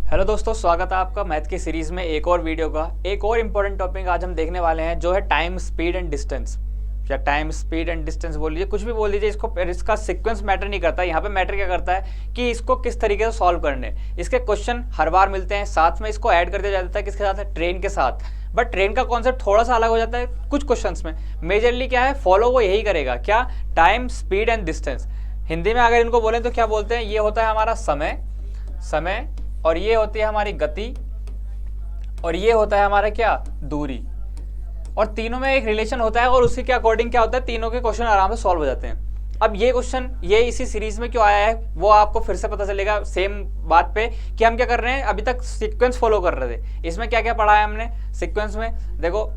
Hello दोस्तों, स्वागत है आपका मैथ की सीरीज में एक और वीडियो का। एक और इम्पोर्टेंट टॉपिक आज हम देखने वाले हैं जो है टाइम, स्पीड एंड डिस्टेंस, या टाइम, स्पीड एंड डिस्टेंस बोल लीजिए, कुछ भी बोल लीजिए। इसका सीक्वेंस मैटर नहीं करता। यहाँ पे मैटर क्या करता है कि इसको किस तरीके से सॉल्व करने। इसके क्वेश्चन हर बार मिलते हैं, साथ में इसको ऐड कर दिया जाता है किसके साथ है, ट्रेन के साथ। बट ट्रेन का कॉन्सेप्ट थोड़ा सा अलग हो जाता है कुछ क्वेश्चंस में। मेजरली क्या है, फॉलो वो यही करेगा, क्या, time, speed and distance. Hindi में अगर इनको बोलें तो क्या बोलते हैं, ये होता है हमारा समय, और ये होती है हमारी गति, और ये होता है हमारा क्या, दूरी। और तीनों में एक रिलेशन होता है और उसी के अकॉर्डिंग क्या होता है, तीनों के क्वेश्चन आराम से सॉल्व हो जाते हैं। अब ये क्वेश्चन ये इसी सीरीज में क्यों आया है वो आपको फिर से पता चलेगा सेम बात पे कि हम क्या कर रहे हैं। अभी तक सीक्वेंस फॉलो कर रहे थे। इसमें क्या क्या पढ़ा है हमने सीक्वेंस में, देखो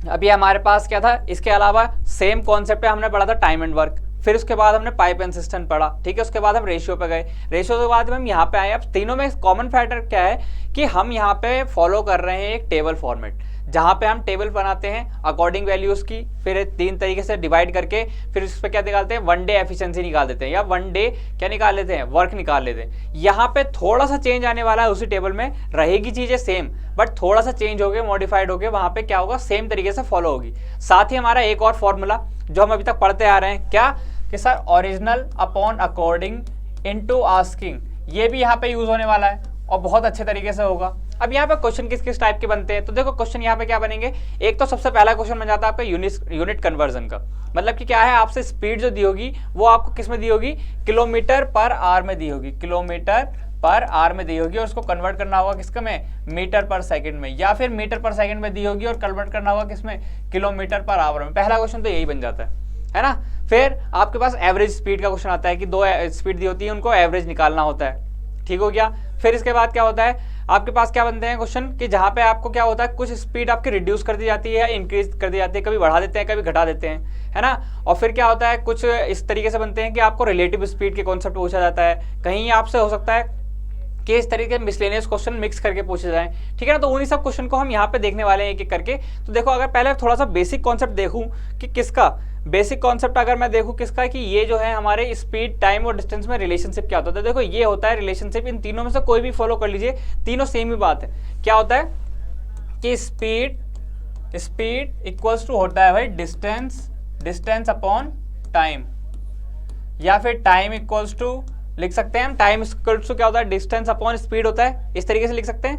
अभी हमारे पास क्या था। इसके अलावा सेम कॉन्सेप्ट पे हमने पढ़ा था टाइम एंड वर्क, फिर उसके बाद हमने पाइप एंड सिस्टम पढ़ा, ठीक है। उसके बाद हम रेशियो पे गए, रेशियो के बाद हम यहाँ पे आए। अब तीनों में कॉमन फैक्टर क्या है कि हम यहाँ पे फॉलो कर रहे हैं एक टेबल फॉर्मेट, जहाँ पे हम टेबल बनाते हैं अकॉर्डिंग वैल्यूज की, फिर तीन तरीके से डिवाइड करके फिर उस पर क्या निकालते हैं, वन डे एफिशिएंसी निकाल देते हैं, या वन डे क्या निकाल लेते हैं, वर्क निकाल लेते हैं। यहाँ पे थोड़ा सा चेंज आने वाला है, उसी टेबल में रहेगी चीजें सेम, बट थोड़ा सा चेंज हो गए, मॉडिफाइड हो गए, वहां पे क्या होगा, सेम तरीके से फॉलो होगी। साथ ही हमारा एक और फॉर्मूला जो हम अभी तक पढ़ते आ रहे हैं, क्या कि sir original upon according into asking, ये भी यहाँ पे यूज होने वाला है और बहुत अच्छे तरीके से होगा। अब यहाँ पे क्वेश्चन किस किस टाइप के बनते हैं, तो देखो क्वेश्चन यहाँ पे क्या बनेंगे। एक तो सबसे पहला क्वेश्चन बन जाता है आपका यूनिट कन्वर्जन का। मतलब कि क्या है, आपसे स्पीड जो दी होगी वो आपको किस में दी होगी, किलोमीटर पर आवर में दी होगी, किलोमीटर पर आवर में दी होगी, और उसको कन्वर्ट करना होगा किसका में, मीटर पर सेकंड में, या फिर मीटर पर सेकंड में दी होगी और कन्वर्ट करना होगा किसमें, किलोमीटर पर आवर में। पहला क्वेश्चन तो यही बन जाता है ना। फिर आपके पास एवरेज स्पीड का क्वेश्चन आता है कि दो स्पीड दी होती है, उनको एवरेज निकालना होता है, ठीक हो गया। फिर इसके बाद क्या होता है, आपके पास क्या बनते हैं क्वेश्चन कि जहां पे आपको क्या होता है, कुछ स्पीड आपकी रिड्यूस कर दी जाती है या इंक्रीज कर दी जाती है, कभी बढ़ा देते हैं कभी घटा देते हैं, है ना। और फिर क्या होता है, कुछ इस तरीके से बनते हैं कि आपको रिलेटिव स्पीड के कॉन्सेप्ट पूछा जाता है। कहीं आपसे हो सकता है कि इस तरीके के मिसलेनियस क्वेश्चन मिक्स करके पूछे जाएं, ठीक है ना। तो उन्हीं सब क्वेश्चन को हम यहाँ पे देखने वाले हैं एक एक करके। तो देखो अगर पहले थोड़ा सा बेसिक कॉन्सेप्ट देखूं कि किसका बेसिक कॉन्सेप्ट, अगर मैं देखूं किसका, कि ये जो है हमारे स्पीड, टाइम और डिस्टेंस में रिलेशनशिप क्या होता है। देखो ये होता है रिलेशनशिप, इन तीनों में से कोई भी फॉलो कर लीजिए, तीनों सेम ही बात है। क्या होता है कि स्पीड इक्वल्स टू होता है भाई डिस्टेंस अपॉन टाइम, या फिर टाइम इक्वल्स टू लिख सकते हैं हम, टाइम इक्वल्स टू क्या होता है, डिस्टेंस अपॉन स्पीड होता है। इस तरीके से लिख सकते हैं।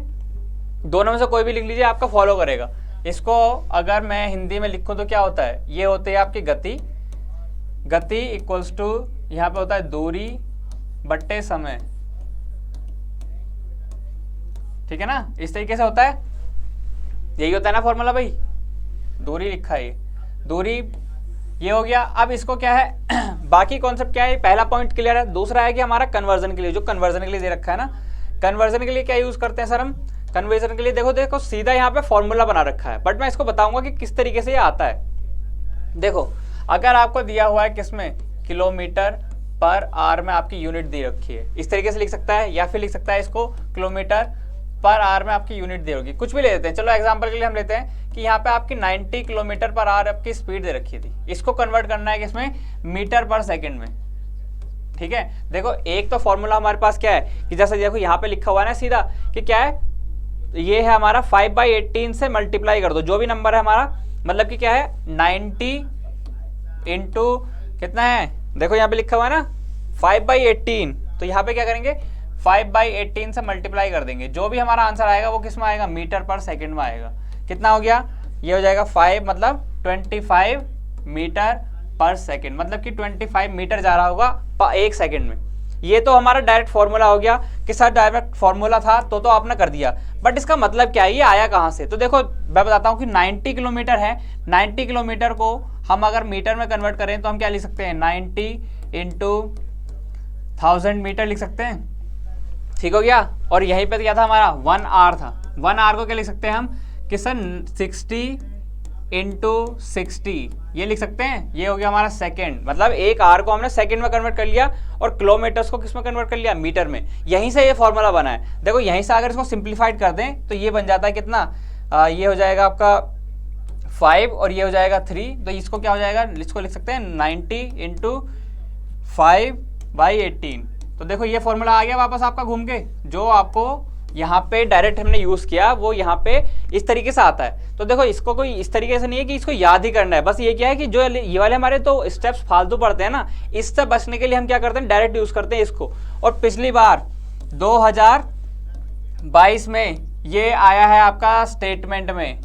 दोनों में से कोई भी लिख लीजिए, आपका फॉलो करेगा। इसको अगर मैं हिंदी में लिखूं तो क्या होता है, ये होती है आपकी गति इक्वल्स टू यहाँ पे होता है दूरी बट्टे समय, ठीक है ना। इस तरीके से होता है, यही होता है ना फॉर्मूला भाई। दूरी लिखा है, दूरी ये हो गया। अब इसको क्या है बाकी कॉन्सेप्ट क्या है, पहला पॉइंट क्लियर है। दूसरा है कि हमारा कन्वर्जन के लिए, जो कन्वर्जन के लिए दे रखा है ना, कन्वर्जन के लिए क्या यूज करते हैं सर हम, कन्वर्जन के लिए देखो सीधा यहाँ पे फॉर्मूला बना रखा है, बट मैं इसको बताऊंगा कि किस तरीके से ये आता है। देखो अगर आपको दिया हुआ है किसमें, किलोमीटर पर आवर में आपकी यूनिट दी रखी है, इस तरीके से लिख सकता है, या फिर लिख सकता है इसको किलोमीटर पर आवर में आपकी यूनिट दे होगी। कुछ भी ले लेते हैं, चलो एग्जांपल के लिए हम लेते हैं कि यहाँ पे आपकी 90 किलोमीटर पर आवर आपकी स्पीड दे रखी थी, इसको कन्वर्ट करना है किसमें, मीटर पर सेकंड में, ठीक है। देखो एक तो फॉर्मूला हमारे पास क्या है कि जैसे देखो यहाँ पे लिखा हुआ है ना सीधा कि क्या है, ये है हमारा 5/18 से मल्टीप्लाई कर दो, जो भी नंबर है हमारा, मतलब कि क्या है 90 इंटू कितना है, देखो यहाँ पे लिखा हुआ है ना 5/18, तो यहाँ पे क्या करेंगे 5/18 से मल्टीप्लाई कर देंगे, जो भी हमारा आंसर आएगा वो किस में आएगा, मीटर पर सेकंड में आएगा। कितना हो गया, ये हो जाएगा 5 मतलब 25 मीटर पर सेकंड, मतलब कि 25 मीटर जा रहा होगा एक सेकंड में। ये तो हमारा डायरेक्ट फॉर्मूला हो गया कि सर डायरेक्ट फॉर्मूला था तो आपने कर दिया, बट इसका मतलब क्या है, ये आया कहाँ से। तो देखो मैं बताता हूँ कि 90 किलोमीटर है, 90 किलोमीटर को हम अगर मीटर में कन्वर्ट करें तो हम क्या लिख सकते हैं, 90 इंटू 1000 मीटर लिख सकते हैं, ठीक हो गया। और यहीं पे क्या था हमारा 1 आवर था, 1 आवर को क्या लिख सकते हैं हम कि सर 60 इंटू 60 ये लिख सकते हैं, ये हो गया हमारा सेकंड, मतलब एक आवर को हमने सेकंड में कन्वर्ट कर लिया और किलोमीटर्स को किस में कन्वर्ट कर लिया, मीटर में। यहीं से ये फॉर्मूला बना है। देखो यहीं से अगर इसको सिंप्लीफाइड कर दें तो ये बन जाता है कितना, ये हो जाएगा आपका 5 और ये हो जाएगा 3, तो इसको क्या हो जाएगा, इसको लिख सकते हैं 90 इंटू 5/18। तो देखो ये फॉर्मूला आ गया वापस आपका घूम के, जो आपको यहाँ पे डायरेक्ट हमने यूज किया, वो यहाँ पे इस तरीके से आता है। तो देखो इसको कोई इस तरीके से नहीं है कि इसको याद ही करना है, बस ये क्या है कि जो ये वाले हमारे तो स्टेप्स फालतू पड़ते हैं ना, इससे बचने के लिए हम क्या करते हैं, डायरेक्ट यूज करते हैं इसको। और पिछली बार 2022 में ये आया है आपका स्टेटमेंट में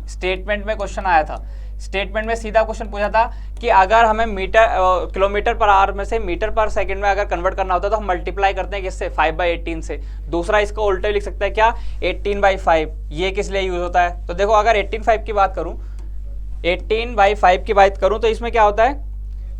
क्वेश्चन आया था। स्टेटमेंट में सीधा क्वेश्चन पूछा था कि अगर हमें किलोमीटर पर आवर में से मीटर पर सेकंड में अगर कन्वर्ट करना होता है तो हम मल्टीप्लाई करते हैं किससे, 5/18 से। दूसरा इसको उल्टे लिख सकते हैं क्या, 18/5। ये किस लिए यूज होता है, तो देखो अगर 18/5 की बात करूं, 18/5 की बात करूं तो इसमें क्या होता है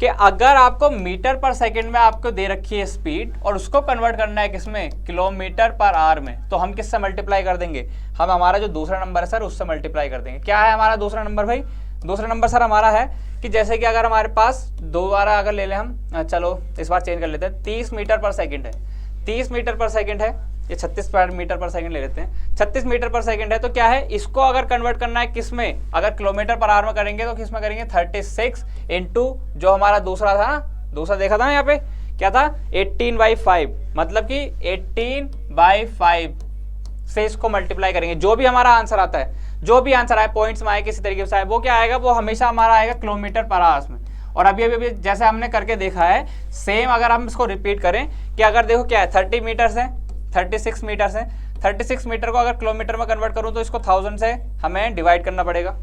कि अगर आपको मीटर पर सेकंड में आपको दे रखी है स्पीड और उसको कन्वर्ट करना है किसमें, किलोमीटर पर आवर में, तो हम किससे मल्टीप्लाई कर देंगे, हम हमारा जो दूसरा नंबर है सर उससे मल्टीप्लाई कर देंगे। क्या है हमारा दूसरा नंबर भाई, दूसरा नंबर सर हमारा है कि जैसे कि अगर हमारे पास दोबारा अगर ले लें हम, चलो इस बार चेंज कर लेते हैं, 30 मीटर पर सेकंड है, 30 मीटर पर सेकंड है, ये 36 मीटर पर सेकंड ले लेते हैं, 36 मीटर पर सेकंड है। तो क्या है, इसको अगर कन्वर्ट करना है किसमें, अगर किलोमीटर पर आवर में करेंगे तो किसमें करेंगे, 36 इंटू जो हमारा दूसरा था ना, दूसरा देखा था ना यहाँ पे क्या था, 18/5, मतलब कि 18/5 से इसको मल्टीप्लाई करेंगे। जो भी हमारा आंसर आता है, जो भी आंसर आए, पॉइंट्स में आए, किसी तरीके से आए, वो क्या आएगा, वो हमेशा हमारा आएगा किलोमीटर पर आवर में। और अभी जैसे हमने करके देखा है, सेम अगर हम इसको रिपीट करें कि अगर देखो क्या है, 30 मीटर से 36 मीटर से 36 मीटर को अगर किलोमीटर में कन्वर्ट करूं तो इसको 1000 से हमें डिवाइड करना पड़ेगा,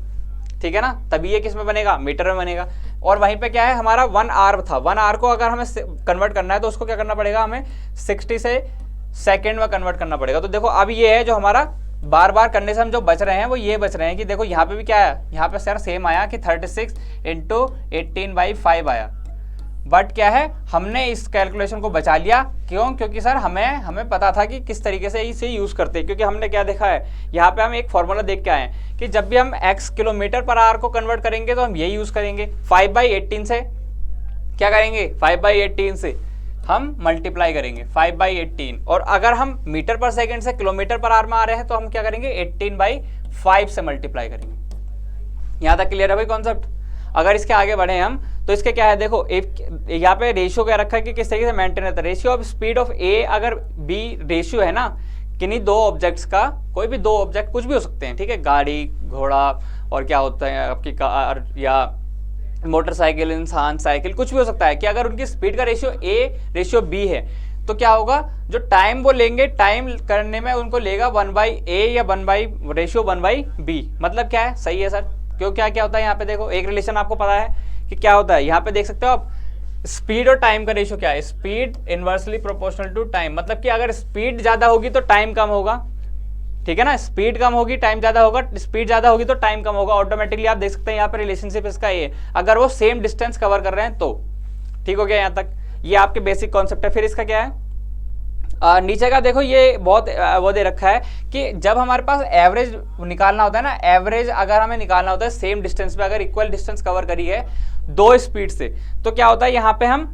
ठीक है ना, तभी ये किस में बनेगा, मीटर में बनेगा। और वहीं पे क्या है हमारा 1 आवर था, 1 आवर को अगर हमें कन्वर्ट करना है तो उसको क्या करना पड़ेगा, हमें 60 से सेकेंड में कन्वर्ट करना पड़ेगा। तो देखो अब ये है जो हमारा बार बार करने से हम जो बच रहे हैं वो ये बच रहे हैं कि देखो यहाँ पे भी क्या है, यहाँ पे सर सेम आया कि 36 इंटू 18/5 आया, बट क्या है हमने इस कैलकुलेशन को बचा लिया। क्यों, क्योंकि सर हमें पता था कि किस तरीके से इसे यूज करते हैं, क्योंकि हमने क्या देखा है, यहाँ पे हम एक फॉर्मूला देख के आए हैं कि जब भी हम x किलोमीटर पर आवर को कन्वर्ट करेंगे तो हम ये यूज करेंगे, 5/18 से क्या करेंगे, 5/18 से हम मल्टीप्लाई करेंगे 5/18। और अगर हम मीटर पर सेकंड से किलोमीटर पर आवर में आ रहे हैं तो हम क्या करेंगे, 18/5 से मल्टीप्लाई करेंगे। यहाँ तक क्लियर है भाई कॉन्सेप्ट। अगर इसके आगे बढ़े हम तो इसके क्या है, देखो यहाँ पे रेशियो क्या रखा है कि किस तरीके से मेंटेन रहता है, रेशियो ऑफ स्पीड ऑफ ए, अगर बी रेशियो है ना किन्हीं दो ऑब्जेक्ट्स का, कोई भी दो ऑब्जेक्ट कुछ भी हो सकते हैं, ठीक है, गाड़ी, घोड़ा, और क्या होता है आपकी कार या मोटरसाइकिल, इंसान, साइकिल, कुछ भी हो सकता है, कि अगर उनकी स्पीड का रेशियो ए रेशियो बी है तो क्या होगा, जो टाइम वो लेंगे, टाइम करने में उनको लेगा 1/a या 1/b। मतलब क्या है, सही है सर, क्यों क्या क्या होता है यहाँ पे, देखो एक रिलेशन आपको पता है कि क्या होता है, यहाँ पे देख सकते हो आप, स्पीड और टाइम का रेशियो क्या है, speed inversely proportional to time. मतलब कि अगर स्पीड ज्यादा होगी तो टाइम कम होगा, ठीक है ना, स्पीड कम होगी टाइम ज्यादा होगा, स्पीड ज्यादा होगी तो टाइम कम होगा, ऑटोमेटिकली आप देख सकते हैं यहाँ पे रिलेशनशिप इसका ये, अगर वो सेम डिस्टेंस कवर कर रहे हैं तो। ठीक हो गया यहाँ तक, ये आपके बेसिक कॉन्सेप्ट है। फिर इसका क्या है, नीचे का देखो, ये बहुत वो दे रखा है कि जब हमारे पास एवरेज निकालना होता है ना, एवरेज अगर हमें निकालना होता है सेम डिस्टेंस पे, अगर इक्वल डिस्टेंस कवर करी है दो स्पीड से, तो क्या होता है यहाँ पे हम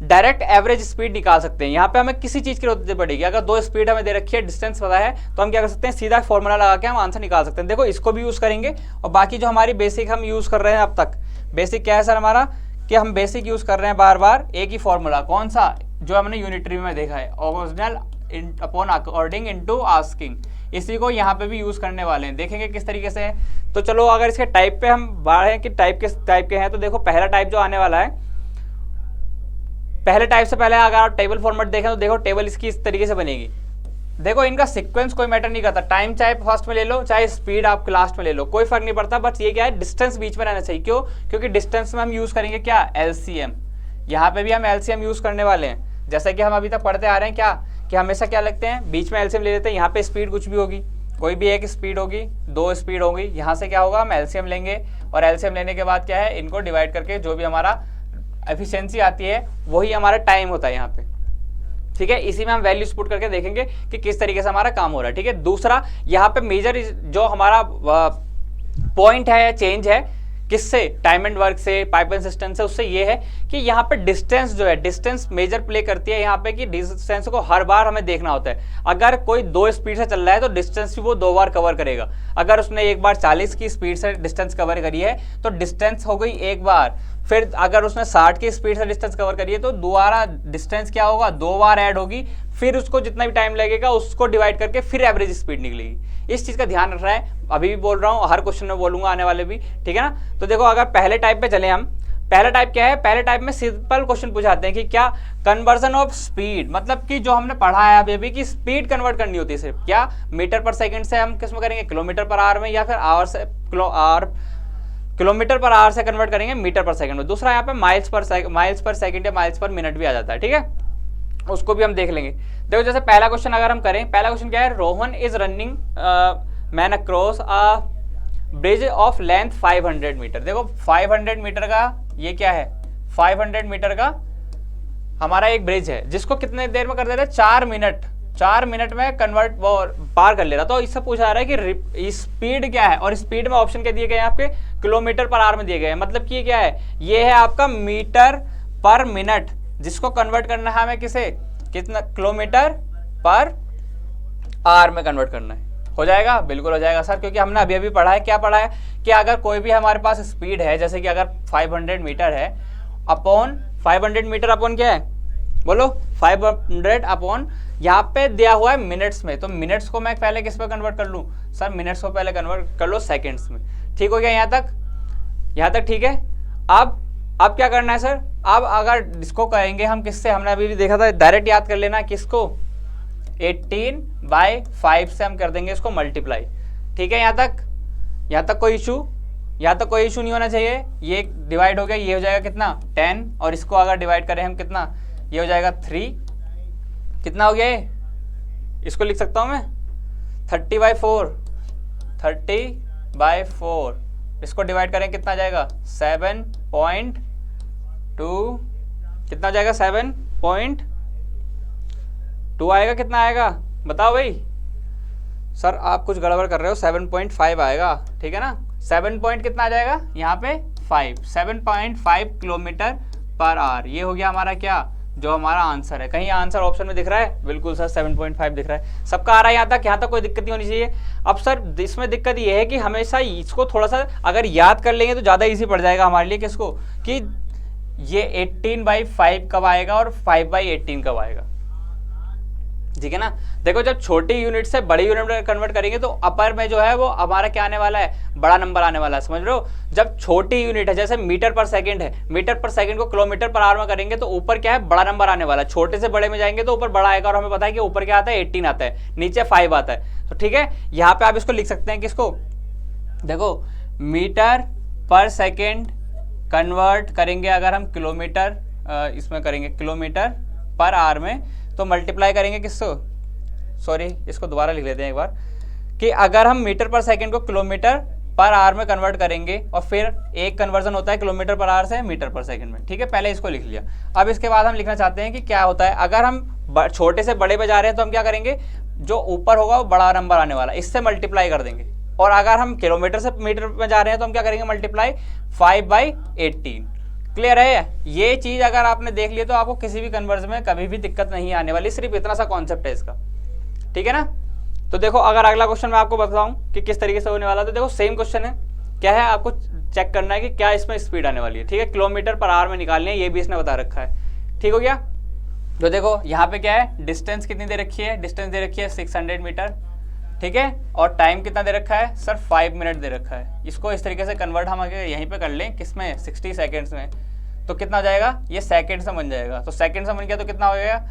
डायरेक्ट एवरेज स्पीड निकाल सकते हैं। यहाँ पे हमें किसी चीज की जरूरत पड़ेगी, अगर दो स्पीड हमें दे रखी है, डिस्टेंस पता है, तो हम क्या कर सकते हैं, सीधा फॉर्मूला लगा के हम आंसर निकाल सकते हैं। देखो इसको भी यूज करेंगे, और बाकी जो हमारी बेसिक हम यूज कर रहे हैं अब तक, बेसिक क्या है सर हमारा, कि हम बेसिक यूज कर रहे हैं बार बार एक ही फॉर्मूला, कौन सा, जो हमने यूनिटरी में देखा है, original upon according into asking, इसी को यहाँ पे भी यूज करने वाले हैं, देखेंगे किस तरीके से है। तो चलो अगर इसके टाइप पे हम बढ़े कि टाइप के हैं, तो देखो पहला टाइप जो आने वाला है, पहले टाइप से पहले अगर आप टेबल फॉर्मेट देखें तो देखो टेबल इसकी इस तरीके से बनेगी। देखो इनका सीक्वेंस कोई मैटर नहीं करता, टाइम चाहे फर्स्ट में ले लो, चाहे स्पीड आप लास्ट में ले लो, कोई फर्क नहीं पड़ता, बस ये क्या है, डिस्टेंस बीच में रहना चाहिए। क्यों, क्योंकि डिस्टेंस में हम यूज करेंगे क्या, एलसीएम। यहाँ पे भी हम एलसीएम यूज करने वाले हैं, जैसे कि हम अभी तक पढ़ते आ रहे हैं क्या, कि हमेशा क्या लगते हैं, बीच में एलसीएम ले लेते हैं। यहाँ पे स्पीड कुछ भी होगी, कोई भी एक स्पीड होगी, दो स्पीड होगी, यहाँ से क्या होगा, हम एलसीएम लेंगे, और एलसीएम लेने के बाद क्या है, इनको डिवाइड करके जो भी हमारा एफिशिएंसी आती है वही हमारा टाइम होता है यहाँ पे। ठीक है, इसी में हम वैल्यूज पुट करके देखेंगे कि किस तरीके से हमारा काम हो रहा है। ठीक है, दूसरा यहाँ पे मेजर जो हमारा पॉइंट है या चेंज है, किससे, टाइम एंड वर्क से, पाइप एंड सिस्टम से, उससे ये है कि यहाँ पे डिस्टेंस जो है, डिस्टेंस मेजर प्ले करती है यहाँ पे, कि डिस्टेंस को हर बार हमें देखना होता है। अगर कोई दो स्पीड से चल रहा है तो डिस्टेंस भी वो दो बार कवर करेगा। अगर उसने एक बार 40 की स्पीड से डिस्टेंस कवर करी है तो डिस्टेंस हो गई एक बार, फिर अगर उसने 60 की स्पीड से डिस्टेंस कवर करी है तो दोबारा डिस्टेंस क्या होगा, 2 बार ऐड होगी, फिर उसको जितना भी टाइम लगेगा उसको डिवाइड करके फिर एवरेज स्पीड निकलेगी। इस चीज़ का ध्यान रख रहा है, अभी भी बोल रहा हूँ, हर क्वेश्चन में बोलूंगा आने वाले भी, ठीक है ना। तो देखो अगर पहले टाइप पे चले हम, पहला टाइप क्या है, पहले टाइप में सिंपल क्वेश्चन पूछाते हैं कि क्या कन्वर्जन ऑफ स्पीड, मतलब कि जो हमने पढ़ा है अभी अभी कि स्पीड कन्वर्ट करनी होती है सिर्फ क्या, मीटर पर सेकंड से हम किस में करेंगे, किलोमीटर पर आवर में, या फिर आवर से किलोमीटर पर आवर से कन्वर्ट करेंगे मीटर पर सेकंड में। दूसरा यहाँ पे माइल्स पर सेकंड या माइल्स पर मिनट भी आ जाता है, ठीक है, उसको भी हम देख लेंगे। देखो जैसे पहला क्वेश्चन अगर हम करें, पहला क्वेश्चन क्या है, Rohan is running man across a bridge of length 500 metre. देखो 500 मीटर का ये क्या है, 500 मीटर का हमारा एक ब्रिज है जिसको कितने देर में कर दे रहे हैं, 4 मिनट में कन्वर्ट पार कर ले रहा। तो इससे पूछा रहा है कि स्पीड क्या है, और स्पीड में ऑप्शन क्या दिए गए हैं आपके, किलोमीटर पर आवर में दिए गए हैं। मतलब कि ये क्या है, ये है आपका मीटर पर मिनट, जिसको कन्वर्ट करना है हमें किसे, कितना, किलोमीटर पर आवर में कन्वर्ट करना है। हो जाएगा, बिल्कुल हो जाएगा सर, क्योंकि हमने अभी अभी पढ़ा है, क्या पढ़ा है कि अगर कोई भी हमारे पास स्पीड है, जैसे कि अगर 500 मीटर है अपॉन 500 मीटर अपॉन क्या है, बोलो 500 अपॉन, यहाँ पे दिया हुआ है मिनट्स में, तो मिनट्स को मैं पहले किस पे कन्वर्ट कर लूँ सर, मिनट्स को पहले कन्वर्ट कर लो सेकेंड्स में। ठीक हो गया यहाँ तक ठीक है। अब क्या करना है सर, अब अगर इसको कहेंगे हम किससे, हमने अभी भी देखा था, डायरेक्ट याद कर लेना किसको, 18/5 से हम कर देंगे इसको मल्टीप्लाई। ठीक है, यहाँ तक कोई इशू नहीं होना चाहिए। ये डिवाइड हो गया, ये हो जाएगा कितना 10, और इसको अगर डिवाइड करें हम कितना, ये हो जाएगा 3, कितना हो गया ये, इसको लिख सकता हूँ मैं 30/4, इसको डिवाइड करें कितना जाएगा 7.2, कितना हो जाएगा 7.2 आएगा, कितना आएगा बताओ भाई सर, आप कुछ गड़बड़ कर रहे हो, 7.5 आएगा, ठीक है ना, 7 पॉइंट कितना आ जाएगा यहाँ पे 7.5 किलोमीटर पर आवर। ये हो गया हमारा क्या, जो हमारा आंसर है। कहीं आंसर ऑप्शन में दिख रहा है, बिल्कुल सर 7.5 दिख रहा है, सबका आ रहा है यहाँ तक कोई दिक्कत नहीं होनी चाहिए। अब सर इसमें दिक्कत ये है कि हमेशा इसको थोड़ा सा अगर याद कर लेंगे तो ज़्यादा इजी पड़ जाएगा हमारे लिए, किसको, कि ये 18/5 कब आएगा और 5/18 कब आएगा, ठीक है ना। देखो जब छोटी यूनिट से बड़ी यूनिट में कन्वर्ट करेंगे तो अपर में जो है वो हमारा क्या आने वाला है, बड़ा नंबर आने वाला है, समझ रहे हो। जब छोटी यूनिट है, जैसे मीटर पर सेकंड है, मीटर पर सेकंड को किलोमीटर पर आवर में करेंगे तो ऊपर क्या है, बड़ा नंबर आने वाला है। छोटे से बड़े में जाएंगे तो ऊपर बड़ा आएगा, और हमें पता है कि ऊपर क्या आता है 18 आता है, नीचे 5 आता है। तो ठीक है, यहाँ पे आप इसको लिख सकते हैं किसको, देखो मीटर पर सेकेंड कन्वर्ट करेंगे अगर हम किलोमीटर, इसमें करेंगे किलोमीटर पर आवर में, तो मल्टीप्लाई करेंगे किसको, सॉरी इसको दोबारा लिख लेते हैं एक बार, कि अगर हम मीटर पर सेकंड को किलोमीटर पर आवर में कन्वर्ट करेंगे, और फिर एक कन्वर्जन होता है किलोमीटर पर आवर से मीटर पर सेकंड में, ठीक है, पहले इसको लिख लिया। अब इसके बाद हम लिखना चाहते हैं कि क्या होता है, अगर हम छोटे से बड़े पे जा रहे हैं तो हम क्या करेंगे, जो ऊपर होगा वो बड़ा नंबर आने वाला, इससे मल्टीप्लाई कर देंगे। और अगर हम किलोमीटर से मीटर में जा रहे हैं तो हम क्या करेंगे, मल्टीप्लाई 5/18। क्लियर है, ये चीज अगर आपने देख लिया तो आपको किसी भी कन्वर्जन में कभी भी दिक्कत नहीं आने वाली, सिर्फ इतना सा कॉन्सेप्ट है इसका, ठीक है ना। तो देखो अगर अगला क्वेश्चन मैं आपको बताऊं कि किस तरीके से होने वाला, तो देखो सेम क्वेश्चन है, क्या है, आपको चेक करना है कि क्या इसमें स्पीड आने वाली है, ठीक है, किलोमीटर पर आवर में निकालनी है, ये भी इसने बता रखा है, ठीक हो गया। तो देखो यहाँ पे क्या है, डिस्टेंस कितनी दे रखी है, डिस्टेंस दे रखी है 600 मीटर, ठीक है, और टाइम कितना दे रखा है सर 5 मिनट दे रखा है। इसको इस तरीके से कन्वर्ट हम अगर यहीं पे कर लें किसमें, 60 सेकेंड्स में, तो कितना हो जाएगा, ये सेकंड से बन जाएगा, तो सेकंड से बन गया तो कितना हो गया,